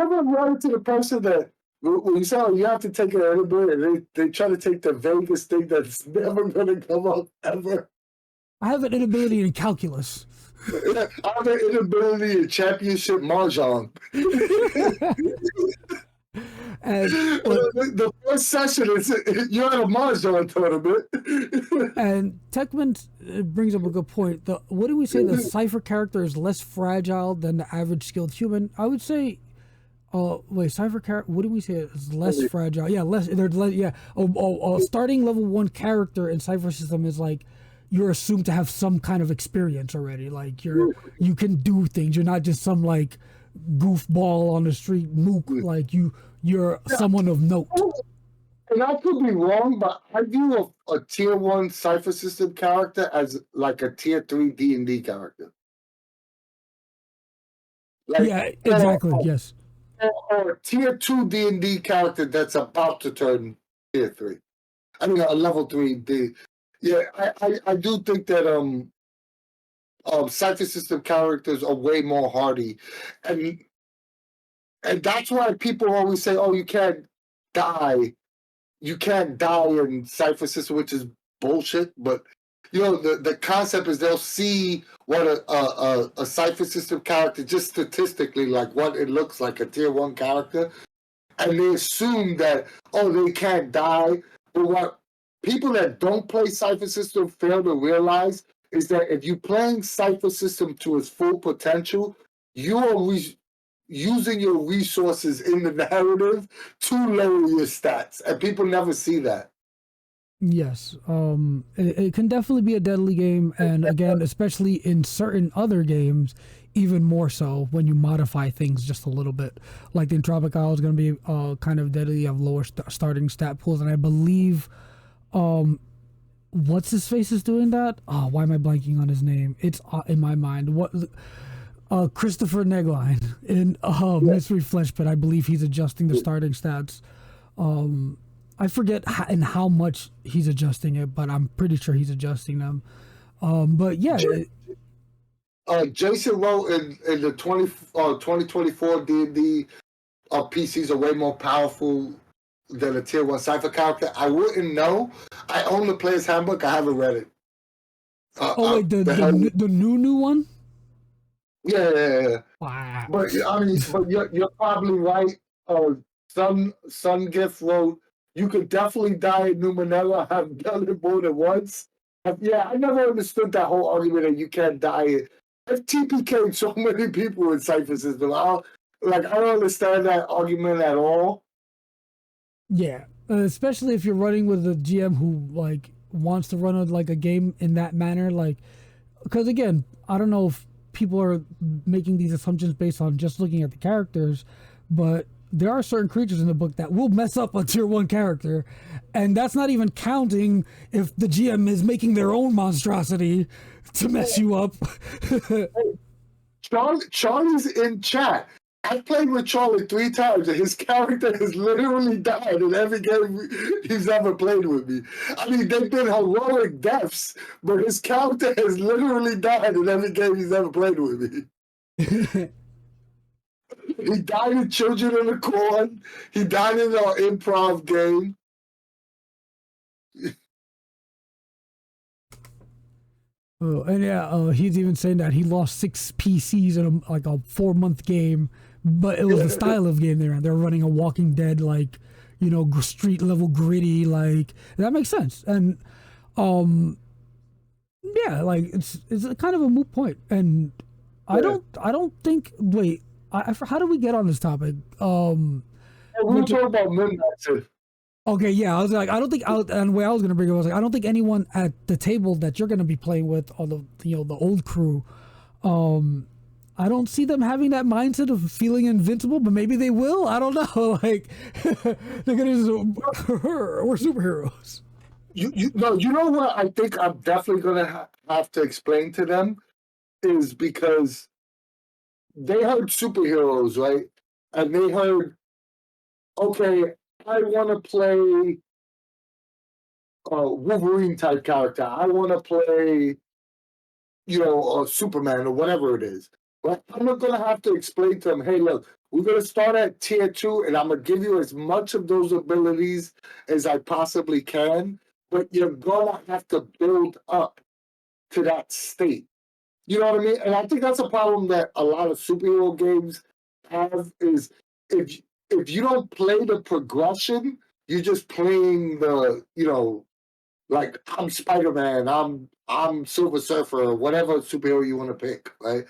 ever run to the person that when you say you have to take an inability, they try to take the vaguest thing that's never going to come up ever. I have an inability in calculus. I have an inability in championship mahjong. And the first session is you're at a mahjong tournament. And Techman brings up a good point. What do we say? The Cypher character is less fragile than the average skilled human. I would say. Cypher character. What do we say? Is less fragile? Yeah, less. They're less. Yeah. Starting level 1 character in Cypher system is like you're assumed to have some kind of experience already. Like you can do things. You're not just some like goofball on the street mook. Like you're someone of note. And I could be wrong, but I view a tier 1 Cypher system character as like a tier 3 D&D character. Like, yeah, exactly. Yes. Or a tier 2 D&D character that's about to turn tier 3. I mean, a level 3 D. Yeah, I do think that Cypher system characters are way more hardy, and that's why people always say, "Oh, you can't die in Cypher system," which is bullshit. But the concept is they'll see what a Cypher system character, just statistically, like what it looks like a tier 1 character, and they assume that they can't die. But what people that don't play Cypher system fail to realize is that if you're playing Cypher system to its full potential, you are using your resources in the narrative to lower your stats, and people never see that. Yes, it can definitely be a deadly game, and again, especially in certain other games, even more so when you modify things just a little bit. Like the Entropic Isle is going to be kind of deadly. You have lower starting stat pools, and I believe, what's his face is doing that? Oh, why am I blanking on his name? It's in my mind. What? Christopher Negline in Mystery Flesh Pit. I believe he's adjusting the starting stats. I forget how much he's adjusting it, but I'm pretty sure he's adjusting them. But yeah. Jason wrote in the 2024 D&D PCs are way more powerful than a tier 1 Cypher character. I wouldn't know. I own the player's handbook. I haven't read it. Wait, the new one? Yeah. Wow. But I mean, but you're probably right. Sun Gift wrote, you could definitely die in Numenera. I've done it more than once. Yeah, I never understood that whole argument that you can't die. I've TPK'd so many people in Cypher System. I don't understand that argument at all. Yeah, especially if you're running with a GM who like wants to run a game in that manner, like, because again, I don't know if people are making these assumptions based on just looking at the characters, but there are certain creatures in the book that will mess up a tier 1 character, and that's not even counting if the GM is making their own monstrosity to mess you up. Charlie's in chat. I've played with Charlie 3 times, and his character has literally died in every game he's ever played with me. I mean, they've been heroic deaths, but his character has literally died in every game he's ever played with me. He died in Children of the Corn. He died in our improv game. And yeah, he's even saying that he lost 6 PCs in a 4-month game, but it was the style of game they're running a Walking Dead, like, street level gritty, like, that makes sense. And yeah, like, it's kind of a moot point. And I don't think, wait, how did we get on this topic? We were talking about Moonbeam. Okay, yeah, I was like, I don't think, and the way I was going to bring it was like, I don't think anyone at the table that you're going to be playing with, or the old crew, I don't see them having that mindset of feeling invincible, but maybe they will. I don't know. Like, they're going to just, we're superheroes. You know what I think I'm definitely going to have to explain to them is because they heard superheroes, right? And they heard, okay, I want to play a Wolverine type character. I want to play, a Superman or whatever it is. But I'm not going to have to explain to them, hey, look, we're going to start at tier 2, and I'm going to give you as much of those abilities as I possibly can, but you're going to have to build up to that state. You know what I mean? And I think that's a problem that a lot of superhero games have is if you don't play the progression, you're just playing the, like I'm Spider-Man, I'm Silver Surfer, or whatever superhero you want to pick, right?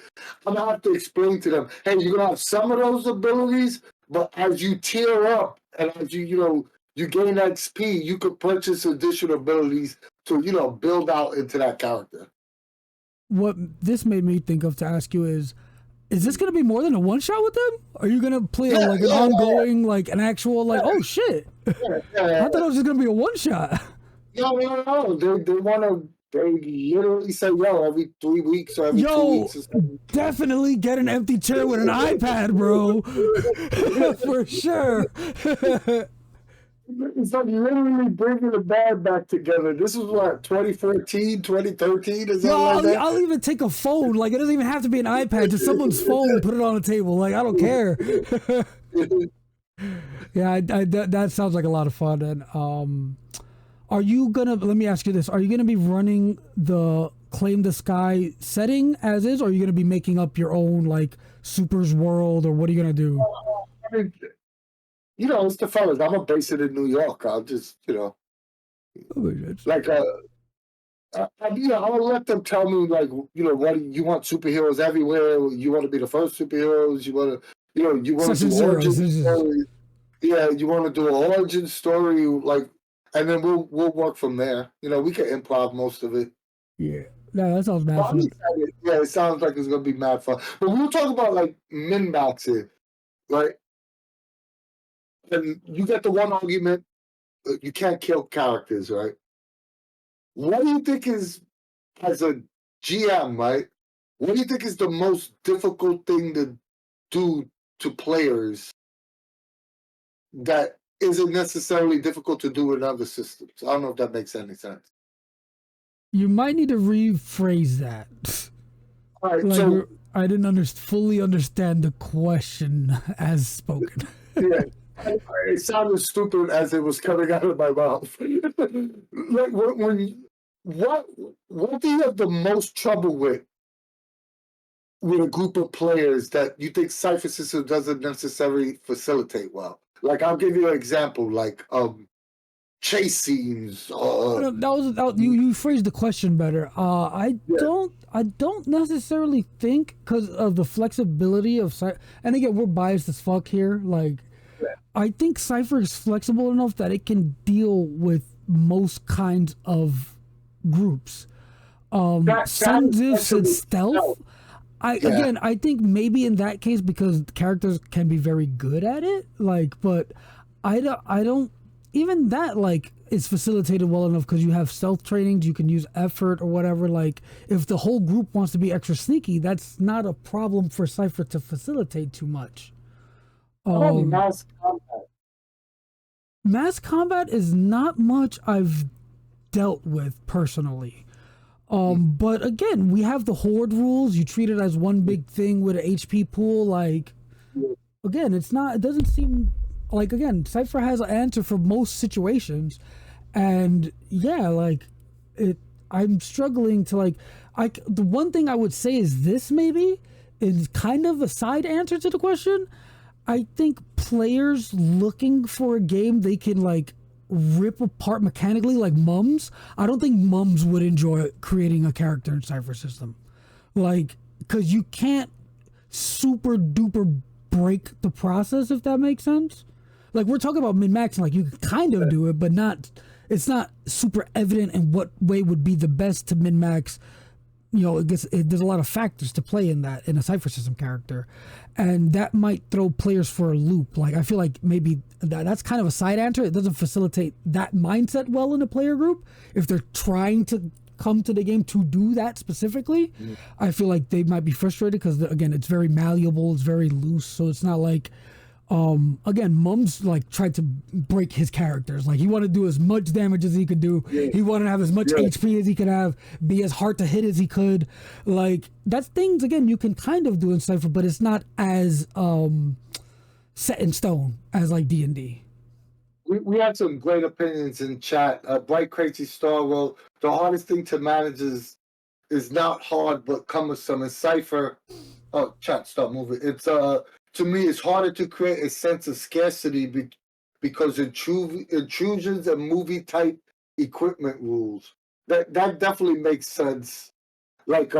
I'm gonna have to explain to them, hey, you're gonna have some of those abilities, but as you tier up and as you gain XP, you could purchase additional abilities to, build out into that character. What this made me think of to ask you is this going to be more than a one-shot with them? Are you going to play an ongoing, like an actual, like, oh shit? I thought it was just going to be a one-shot. No. They literally say, yo, every 3 weeks or every 2 weeks. Or something. Definitely get an empty chair with an iPad, bro. For sure. It's like literally bringing the band back together. This is what, 2014, 2013? Is like that? I'll even take a phone. Like, it doesn't even have to be an iPad. Just someone's phone, put it on a table. Like, I don't care. Yeah, that sounds like a lot of fun. And are you gonna? Let me ask you this: are you gonna be running the Claim the Sky setting as is, or are you gonna be making up your own like Super's World, or what are you gonna do? I mean, it's the fellas. I'm gonna base it in New York. I'll just, like I'll let them tell me like, what you want superheroes everywhere. You want to be the first superheroes. You want to, you want to do origin story. Yeah, you want to do an origin story, like, and then we'll work from there. We can improv most of it. Yeah, no, that sounds mad fun. Yeah, it sounds like it's gonna be mad fun. But we'll talk about like min-max here, right? And you get the one argument, you can't kill characters, right? What do you think is, as a GM, right? What do you think is the most difficult thing to do to players that isn't necessarily difficult to do in other systems? I don't know if that makes any sense. You might need to rephrase that. All right, so I didn't fully understand the question as spoken. Yeah. It sounded stupid as it was coming out of my mouth. Like what do you have the most trouble with a group of players that you think Cypher System doesn't necessarily facilitate well? Like I'll give you an example, like chase scenes. You phrased the question better. Yeah. I don't necessarily think because of the flexibility of and again we're biased as fuck here. Like I think Cypher is flexible enough that it can deal with most kinds of groups. Sensitive and stealth. Again, I think maybe in that case because characters can be very good at it. Like, but I don't even that like is facilitated well enough because you have stealth trainings, you can use effort or whatever. Like, if the whole group wants to be extra sneaky, that's not a problem for Cypher to facilitate too much. Mass combat. Mass combat is not much I've dealt with personally. But again, we have the horde rules. You treat it as one big thing with an HP pool. Like, again, it doesn't seem like, again, Cypher has an answer for most situations. And yeah, like, I'm struggling to, like, the one thing I would say is this maybe is kind of a side answer to the question. I think players looking for a game they can, like, rip apart mechanically like mums, I don't think mums would enjoy creating a character in Cypher System. Like, because you can't super duper break the process, if that makes sense. Like, we're talking about min-maxing, like, you can kind of do it, but it's not super evident in what way would be the best to min-max. You know, there's a lot of factors to play in a Cypher System character, and that might throw players for a loop. Like, I feel like maybe that's kind of a side answer. It doesn't facilitate that mindset well in a player group if they're trying to come to the game to do that specifically. I feel like they might be frustrated because, again, it's very malleable, it's very loose, so it's not like again, Mums like tried to break his characters. Like, he wanted to do as much damage as he could do. He wanted to have as much HP as he could have, be as hard to hit as he could. Like, that's things again you can kind of do in Cypher, but it's not as set in stone as like D&D. We had some great opinions in chat. Bright Crazy Star wrote, the hardest thing to manage is not hard but cumbersome. In Cypher, chat, stop moving. It's to me, it's harder to create a sense of scarcity because intrusions and movie type equipment rules. That definitely makes sense. Like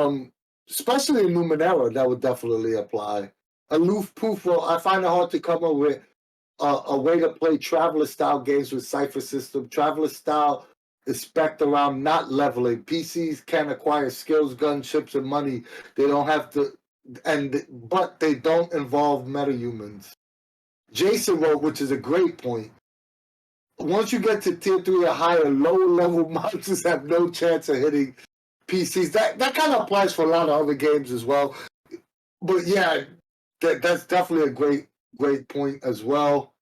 especially in Numenera, that would definitely apply. Aloof Poof, well, I find it hard to come up with a way to play Traveler style games with Cypher System. Traveler style is spec'd around not leveling. PCs can acquire skills, gunships, and money. They don't have to. But they don't involve metahumans. Jason wrote, which is a great point. Once you get to tier 3 or higher, lower level monsters have no chance of hitting PCs. That kind of applies for a lot of other games as well. But yeah, that's definitely a great point as well.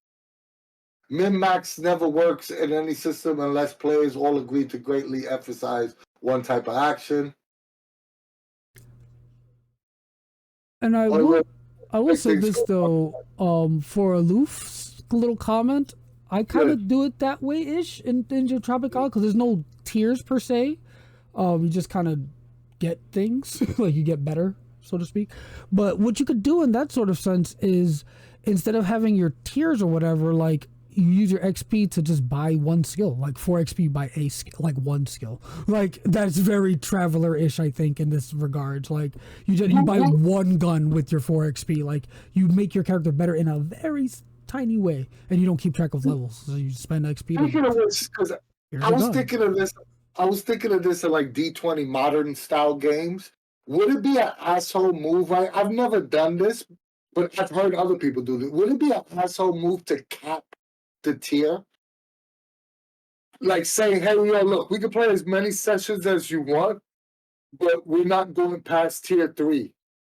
Min-max never works in any system unless players all agree to greatly emphasize one type of action. And I will say this though, for Aloof's little comment, I kind of do it that way-ish in Ninja Tropical because there's no tiers per se. You just kind of get things, like you get better, so to speak. But what you could do in that sort of sense is instead of having your tiers or whatever, like, you use your XP to just buy one skill, like 4 XP buy a skill, like one skill. Like, that's very Traveler-ish, I think, in this regards. Like, you buy one gun with your 4 XP. Like, you make your character better in a very tiny way, and you don't keep track of levels. So you spend XP. I was thinking of this in like D20 modern style games. Would it be an asshole move? I've never done this, but I've heard other people do this. Would it be an asshole move to cap the tier? Like saying, hey, yo, look, we can play as many sessions as you want, but we're not going past tier 3.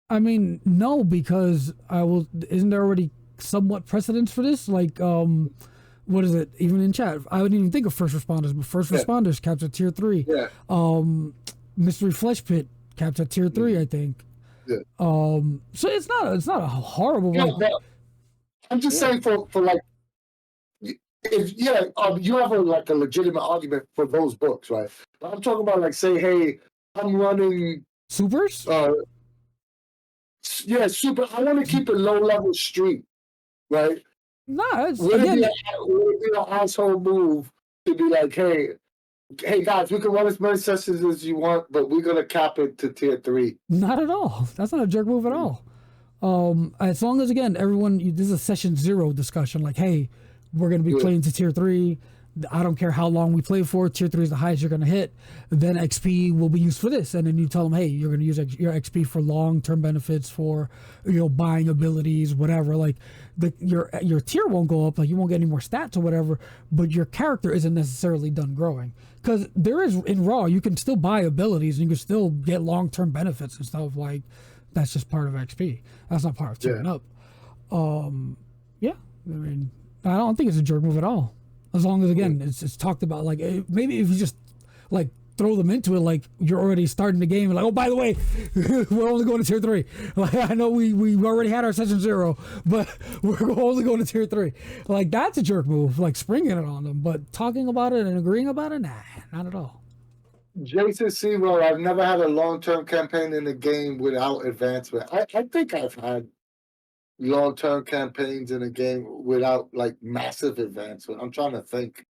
I mean, no, because isn't there already somewhat precedence for this? Like, what is it? Even in chat, I wouldn't even think of first responders, but first responders capped at tier 3. Yeah. Mystery Flesh Pit capped at tier 3, I think. Yeah. So it's not a horrible. Yeah, I'm just saying for like you have like a legitimate argument for those books, right? But I'm talking about like, say, hey, I'm running Supers? super. I want to keep a low level streak, right? Nah, it's, Would it again, be an asshole move to be like, hey guys, we can run as many sessions as you want, but we're gonna cap it to tier 3. not at all. That's not a jerk move at all. As long as, again, everyone, this is a session 0 discussion. Like, hey, we're going to be playing to tier 3. I don't care how long we play for. Tier 3 is the highest you're going to hit. Then XP will be used for this. And then you tell them, hey, you're going to use your XP for long-term benefits, for, buying abilities, whatever. Like, your tier won't go up. Like, you won't get any more stats or whatever. But your character isn't necessarily done growing. Because there is, in Raw, you can still buy abilities and you can still get long-term benefits and stuff. Like, that's just part of XP. That's not part of tiering up. Yeah. I mean, I don't think it's a jerk move at all. As long as, again, it's talked about. Like, maybe if you just, like, throw them into it, like, you're already starting the game. Like, oh, by the way, we're only going to tier 3. Like, I know we already had our session 0, but we're only going to tier 3. Like, that's a jerk move. Like, springing it on them. But talking about it and agreeing about it, nah, not at all. Jason Sewell, I've never had a long-term campaign in the game without advancement. I think I've had long-term campaigns in a game without like massive advancement. I'm trying to think.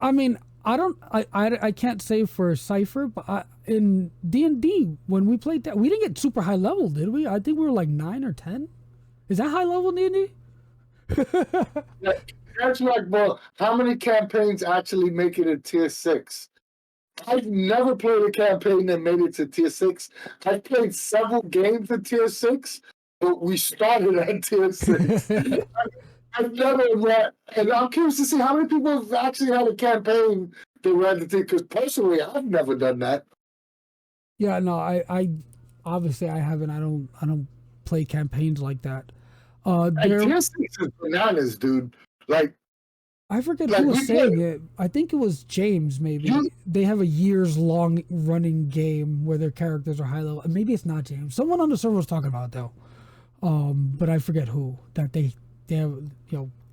I mean, I can't say for Cypher, but in D&D, when we played that, we didn't get super high level, did we? I think we were like 9 or 10. Is that high level in D&D? That's like, well, how many campaigns actually make it a tier 6? I've never played a campaign that made it to tier 6. I've played several games at tier 6, but we started at tier 6. I've never read, and I'm curious to see how many people have actually had a campaign that read the tier, because personally, I've never done that. Yeah, no, I obviously I haven't. I don't play campaigns like that. Tier 6 is bananas, dude. Like, I forget who was saying it. I think it was James, maybe. They have a years-long running game where their characters are high level. Maybe it's not James. Someone on the server was talking about it, though. But I forget who. That they have,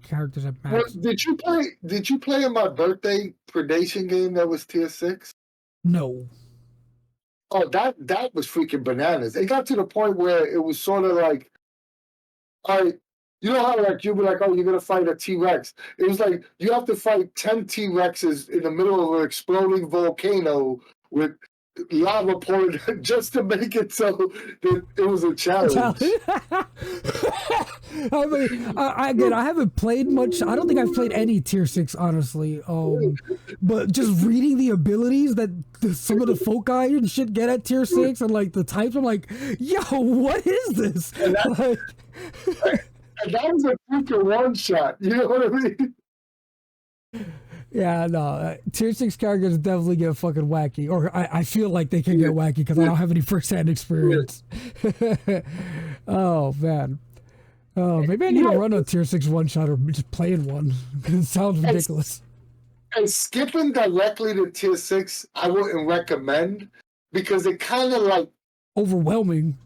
characters at max. Well, did you play in my birthday predation game that was tier 6? No. Oh, that was freaking bananas. It got to the point where it was sort of like, all right, you know how like you'd be like, oh, you're gonna fight a T-Rex. It was like you have to fight 10 T-Rexes in the middle of an exploding volcano with lava pouring just to make it so that it was a challenge. I mean, I haven't played much. I don't think I've played any tier 6, honestly. But just reading the abilities that some of the foci and shit get at tier 6 and like the types, I'm like, yo, what is this? And that was a freaking one-shot. You know what I mean? Yeah, no. Tier 6 characters definitely get fucking wacky. Or I feel like they can get wacky because I don't have any first-hand experience. Oh, man. Oh, maybe I need to run a tier 6 one-shot or just play in one. Because it sounds ridiculous. And skipping directly to tier 6, I wouldn't recommend because it kind of like... overwhelming.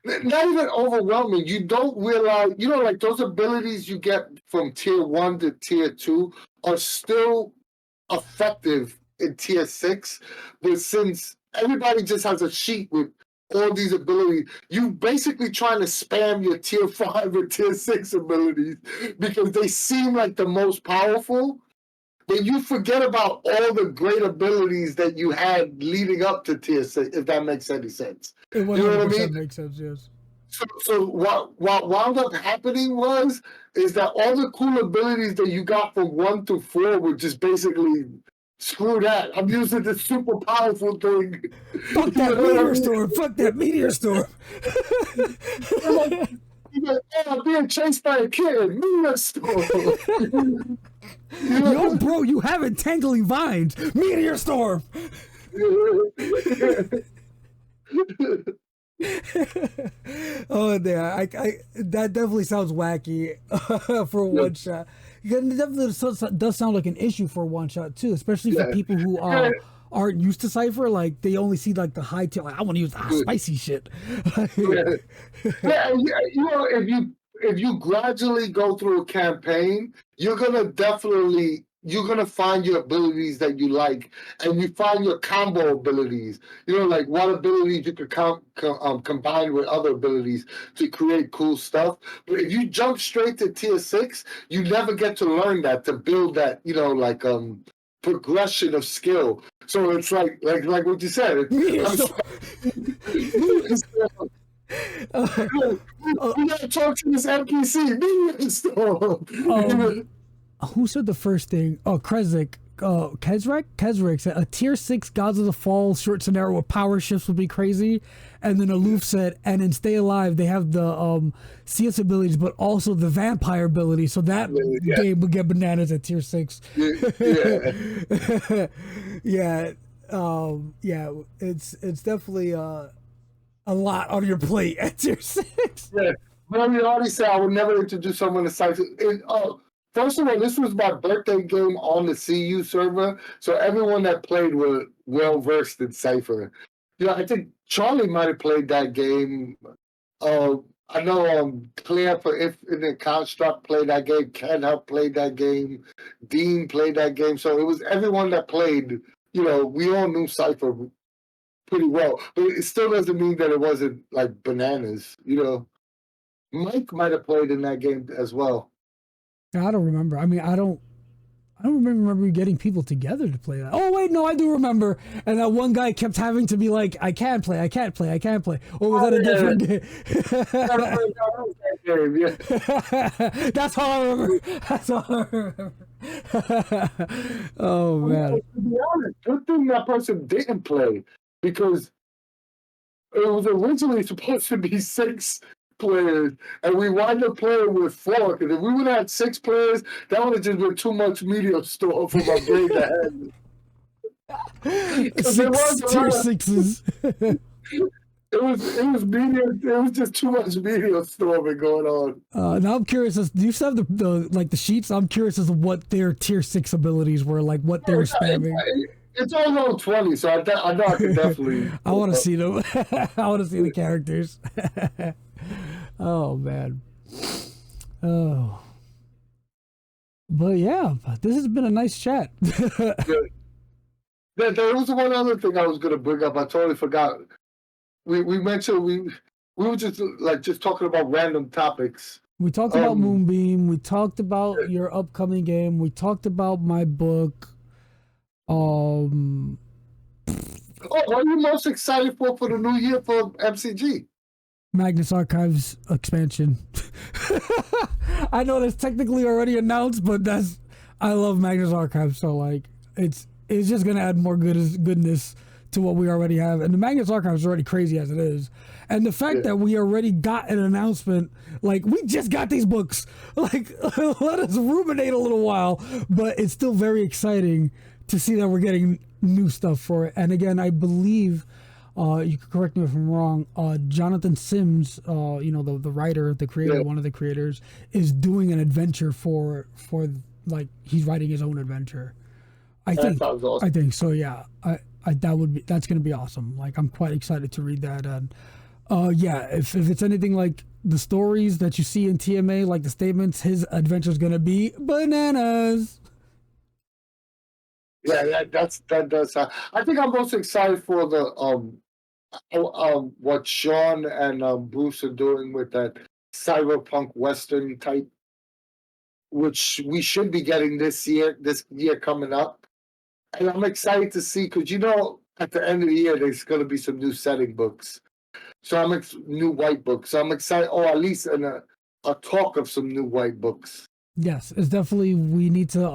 Not even overwhelming. You don't realize, like those abilities you get from tier 1 to tier 2 are still effective in tier 6. But since everybody just has a sheet with all these abilities, you basically trying to spam your tier 5 or tier 6 abilities because they seem like the most powerful. But you forget about all the great abilities that you had leading up to tier 6, if that makes any sense. It 100% you know what I mean? Makes sense, yes. So what wound up happening is that all the cool abilities that you got from 1 to 4 were just basically, screw that. I'm using this super powerful thing. Fuck that meteor storm. Fuck that meteor storm. I'm being chased by a kid. Meteor storm. Yo, bro, you have entangling vines. Meteor storm. Oh, yeah, I that definitely sounds wacky for a one shot. It definitely does sound like an issue for a one shot too, especially for people who aren't used to Cypher. Like they only see like the high tier. Like I want to use the spicy shit. If if you gradually go through a campaign, you're gonna find your abilities that you like, and you find your combo abilities. Like what abilities you could combine with other abilities to create cool stuff. But if you jump straight to tier 6, you never get to learn that, to build that, like progression of skill. So it's like what you said. You gotta talk to this NPC. Who said the first thing? Oh, Krezek. Kezrek said a tier 6 Gods of the Fall short scenario with power shifts would be crazy. And then Aloof said, and in Stay Alive, they have the CS abilities, but also the vampire ability. So that game would get bananas at tier 6. Yeah. It's definitely a lot on your plate at tier 6. Yeah. But I already said I would never introduce someone to Cypher. First of all, this was my birthday game on the CU server, so everyone that played were well versed in Cypher. I think Charlie might have played that game. I know Claire for Infinite Construct played that game. Ken Huff played that game. Dean played that game. So it was everyone that played. We all knew Cypher pretty well, but it still doesn't mean that it wasn't like bananas. Mike might have played in that game as well. I don't remember. I mean, I don't remember getting people together to play that. Oh wait, no, I do remember. And that one guy kept having to be like, "I can't play. Or was that a different game? That's all I remember. Oh man. To be honest, good thing that person didn't play, because it was originally supposed to be 6 players, and we wind up playing with 4. Because if we would have had 6 players, that would have just been too much media store for my brain to handle. 6 tier 6s. It was media. It was just too much media storming going on. Now I'm curious. Do you still have the sheets? I'm curious as to what their tier 6 abilities were, like what they were spamming. It's all low 20, so I know I can definitely. I want to see them. I want to see the characters. Oh man. Oh. But yeah, this has been a nice chat. There was one other thing I was going to bring up. I totally forgot. We mentioned we were just talking about random topics. We talked about Moonbeam. We talked about your upcoming game. We talked about my book. What are you most excited for the new year for MCG? Magnus Archives expansion. I know that's technically already announced, but I love Magnus Archives, so it's just gonna add more goodness to what we already have. And the Magnus Archives is already crazy as it is. And the fact that we already got an announcement, we just got these books. Let us ruminate a little while, but it's still very exciting to see that we're getting new stuff for it. And again, I believe, you can correct me if I'm wrong, Jonathan Sims, the writer, the creator, one of the creators, is doing an adventure for he's writing his own adventure. I think so. Yeah, that's gonna be awesome. I'm quite excited to read that. And if it's anything like the stories that you see in TMA, like the statements, his adventure is gonna be bananas. Yeah, that does sound. I think I'm most excited for the what Sean and Bruce are doing with that cyberpunk western type, which we should be getting this year coming up. And I'm excited to see, because at the end of the year there's going to be some new setting books, so new white books. So I'm excited, or at least a talk of some new white books. Yes, it's definitely, we need to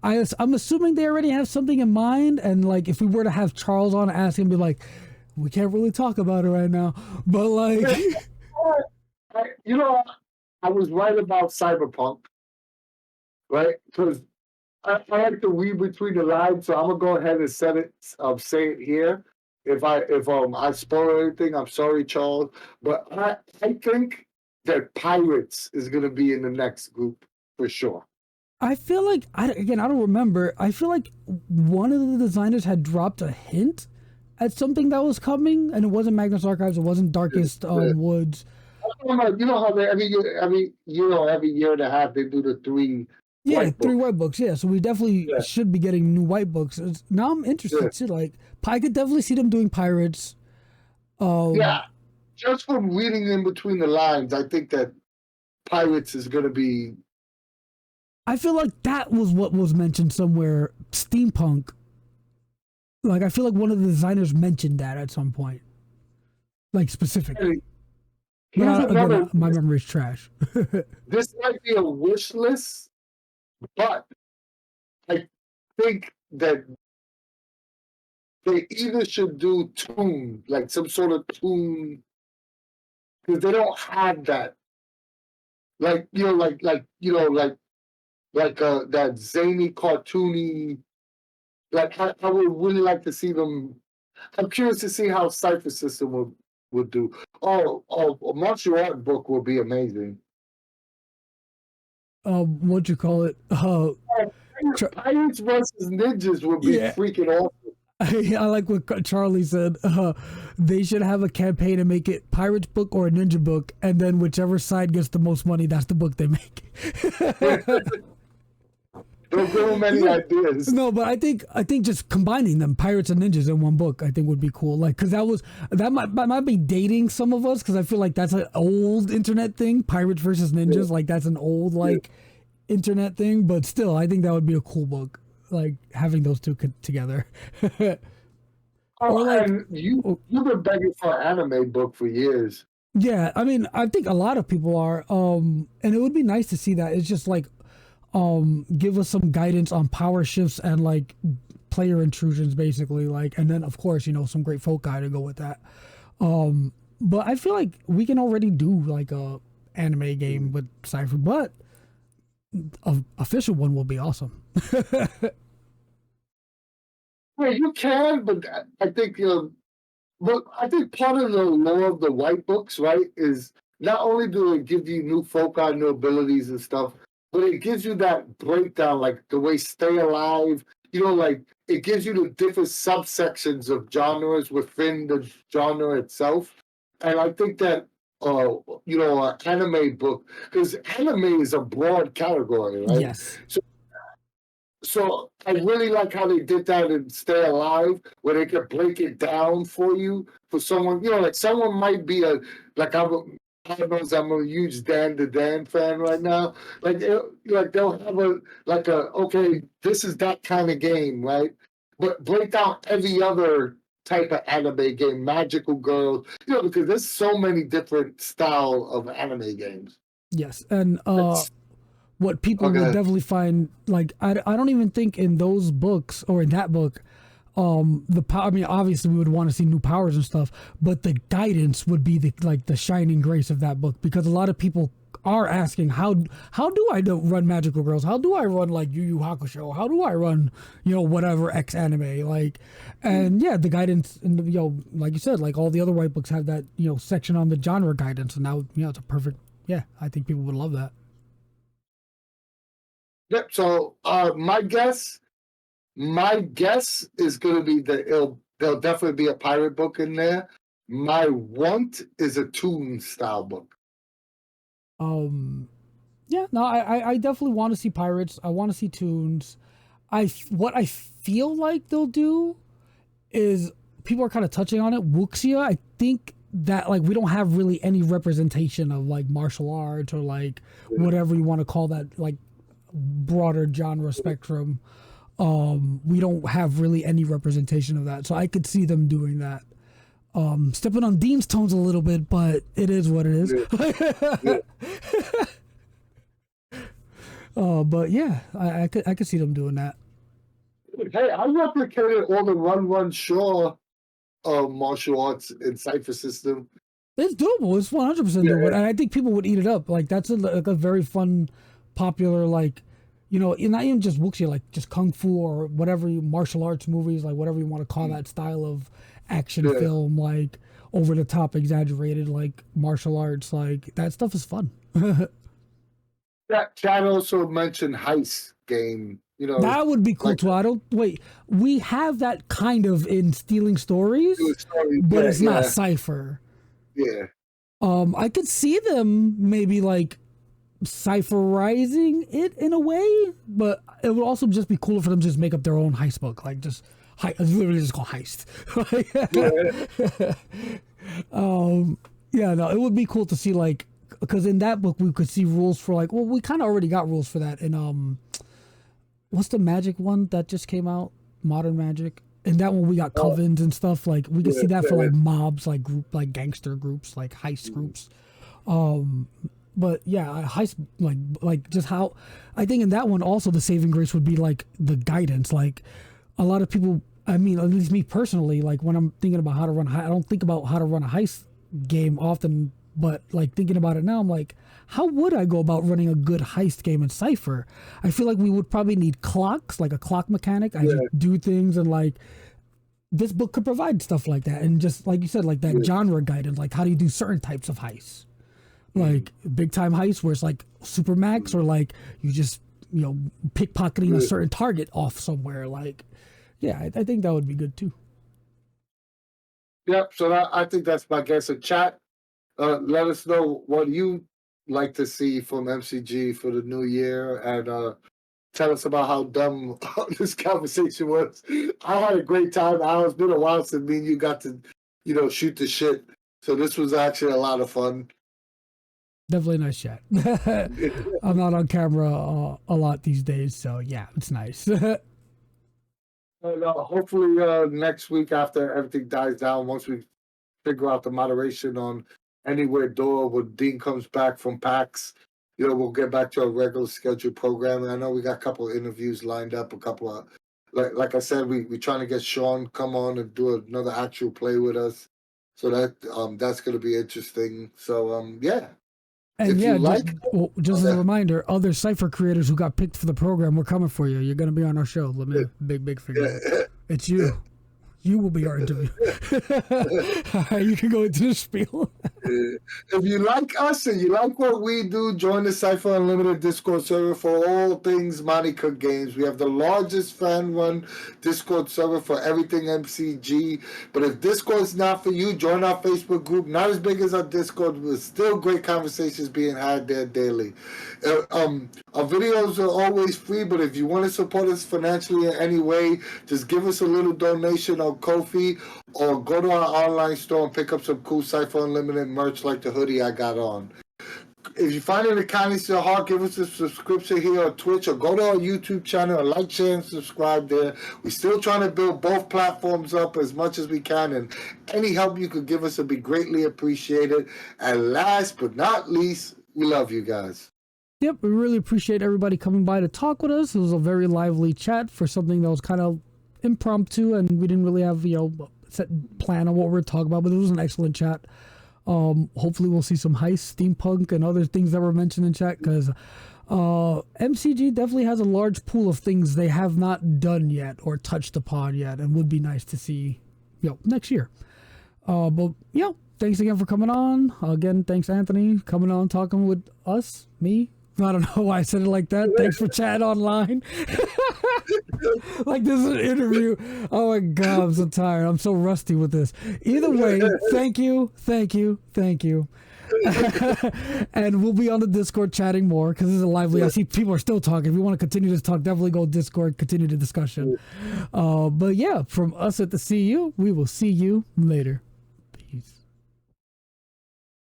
I'm assuming they already have something in mind, and if we were to have Charles on, ask him, be like, we can't really talk about it right now, but I was right about cyberpunk, right? Because I like to read between the lines, so I'm gonna go ahead and say it here. If I spoil anything, I'm sorry, Charles, but I think that pirates is gonna be in the next group for sure. I feel like I don't remember. I feel like one of the designers had dropped a hint at something that was coming, and it wasn't Magnus Archives. It wasn't Darkest Woods. You know how they every year and a half they do the 3 Yeah, white 3 books. white books. Yeah, so we definitely Yeah, should be getting new white books. Now I'm yeah, interested too. Like, I could definitely see them doing pirates. yeah. Um, Just from reading in between the lines, I think that Pirates is going to be. I feel like that was what was mentioned somewhere. Steampunk. Like, I feel like one of the designers mentioned that at some point, like specifically. But Here's again, another. my memory's trash. This might be a wish list, but I think that they either should do tune, like some sort of tune, because they don't have that. Like that zany, cartoony. Like I would really like to see them. I'm curious to see how Cypher System would do. A martial art book would be amazing. What you call it? Oh, Pirates versus Ninjas would be Yeah. freaking awesome. I like what Charlie said. They should have a campaign to make it Pirates book or a Ninja book, and then whichever side gets the most money, that's the book they make. Don't give them any ideas. No, but I think just combining them, pirates and ninjas, in one book, I think would be cool. Like, because that might be dating some of us, because I feel like that's an old internet thing. Pirates versus ninjas, Yeah, like that's an old yeah. internet thing. But still, I think that would be a cool book, like having those two together. Or Oh, like, and oh, you've been begging for an anime book for years. yeah, I mean, I think a lot of people are, and it would be nice to see that. It's just like, give us some guidance on power shifts and like player intrusions, basically, like, and then of course, some great folk guy to go with that. But I feel like we can already do like a anime game with Cypher, but a official one will be awesome. Yeah, you can, but I think but I think part of the lore of the white books, right, is not only do it give you new foci, new abilities and stuff, but it gives you that breakdown, like the way Stay Alive, like it gives you the different subsections of genres within the genre itself. And I think that, an anime book, because anime is a broad category, right? Yes. So I really like how they did that in Stay Alive, where they could break it down for you for someone. Like someone might be like God knows I'm a huge Dan the Dan fan right now. Like they'll have okay, this is that kind of game, right? But break down every other type of anime game, Magical Girls, because there's so many different style of anime games. Yes, and That's what people would okay. definitely find, like, I don't even think in those books or in that book, the power, I mean, obviously we would want to see new powers and stuff, but the guidance would be the shining grace of that book, because a lot of people are asking, how do I run Magical Girls, how do I run like Yu Yu Hakusho, how do I run whatever X anime, like. And yeah, the guidance, and like you said, like all the other white books have that section on the genre guidance, and now it's a perfect. Yeah, I think people would love that. Yep. So my guess is going to be that there'll definitely be a pirate book in there. My want is a toon style book. um Yeah, no, I definitely want to see pirates. I want to see tunes. What I feel like they'll do is, people are kind of touching on it. Wuxia, I think that like we don't have really any representation of like martial arts or like whatever you want to call that, like broader genre spectrum. We don't have really any representation of that, so I could see them doing that. Stepping on Dean's tones a little bit, but it is what it is. Yeah. Yeah. But yeah, I could see them doing that. Hey, I replicated all the Run Shaw martial arts in Cypher System. It's doable. It's 100% Yeah, doable, and I think people would eat it up. Like that's a very fun, popular, like, not even just wuxia, like just kung fu or whatever martial arts movies, like whatever you want to call that style of action yeah. film, like over the top, exaggerated, like martial arts, like that stuff is fun. That chat also mentioned heist game. That would be cool Like too. I don't wait. We have that kind of in Stealing do a Stories, story. but Yeah, it's not yeah, Cypher. yeah. I could see them maybe like cipherizing it in a way, but it would also just be cool for them to just make up their own heist book, like just it's literally just called heist. Yeah, no, it would be cool to see, like, because in that book we could see rules for, like, well, we kind of already got rules for that in what's the magic one that just came out, modern magic. In that one we got covens and stuff, like we could see that for like mobs, like like gangster groups, like heist groups. But yeah, heist, like just how I think in that one also the saving grace would be like the guidance. Like a lot of people, I mean, at least me personally, like when I'm thinking about how to run, I don't think about how to run a heist game often, but like thinking about it now, I'm like, how would I go about running a good heist game in Cypher? I feel like we would probably need clocks, like a clock mechanic. I just do things, and like this book could provide stuff like that, and just like you said, like that genre guidance, like how do you do certain types of heists, like big time heists where it's like super max, or like you just pickpocketing a certain target off somewhere. Like, yeah, I think that would be good too. Yep. So I think that's my guess. In chat, let us know what you like to see from MCG for the new year, and tell us about how dumb this conversation was. I had a great time. Al, it's been a while since me and you got to, shoot the shit. So this was actually a lot of fun. Definitely a nice chat. I'm not on camera a lot these days, so yeah, it's nice. And hopefully next week, after everything dies down, once we figure out the moderation on Anywhere Door, when Dean comes back from PAX, we'll get back to our regular scheduled programming. I know we got a couple of interviews lined up, a couple of, like I said, we're trying to get Sean come on and do another actual play with us. So that's going to be interesting. So, yeah. And yeah, just as a reminder, other Cypher creators who got picked for the program, we're coming for you. You're going to be on our show. Let me big figure. It's you. You will be our interview. You can go into the spiel. If you like us and you like what we do, join the Cypher Unlimited Discord server for all things Monty Cook games. We have the largest fan-run Discord server for everything MCG. But if Discord's not for you, join our Facebook group. Not as big as our Discord, but still great conversations being had there daily. Our videos are always free, but if you want to support us financially in any way, just give us a little donation on Ko-fi, or go to our online store and pick up some cool Cypher Unlimited merch like the hoodie I got on. If you find it a kindness to your heart, give us a subscription here on Twitch, or go to our YouTube channel and like, share, and subscribe there. We're still trying to build both platforms up as much as we can, and any help you could give us would be greatly appreciated. And last but not least, we love you guys. Yep, we really appreciate everybody coming by to talk with us. It was a very lively chat for something that was kind of impromptu, and we didn't really have set plan on what we're talking about, but it was an excellent chat. Hopefully we'll see some heist, steampunk, and other things that were mentioned in chat, because MCG definitely has a large pool of things they have not done yet or touched upon yet, and would be nice to see next year. But thanks again for coming on. Again, thanks Anthony coming on, talking with us, me. I don't know why I said it like that. Thanks for chatting online. Like this is an interview. Oh my God, I'm so tired. I'm so rusty with this. Either way, thank you. And we'll be on the Discord chatting more, because this is a lively. I see people are still talking. If you want to continue this talk, definitely go Discord, continue the discussion. But yeah, from us at the CU, we will see you later.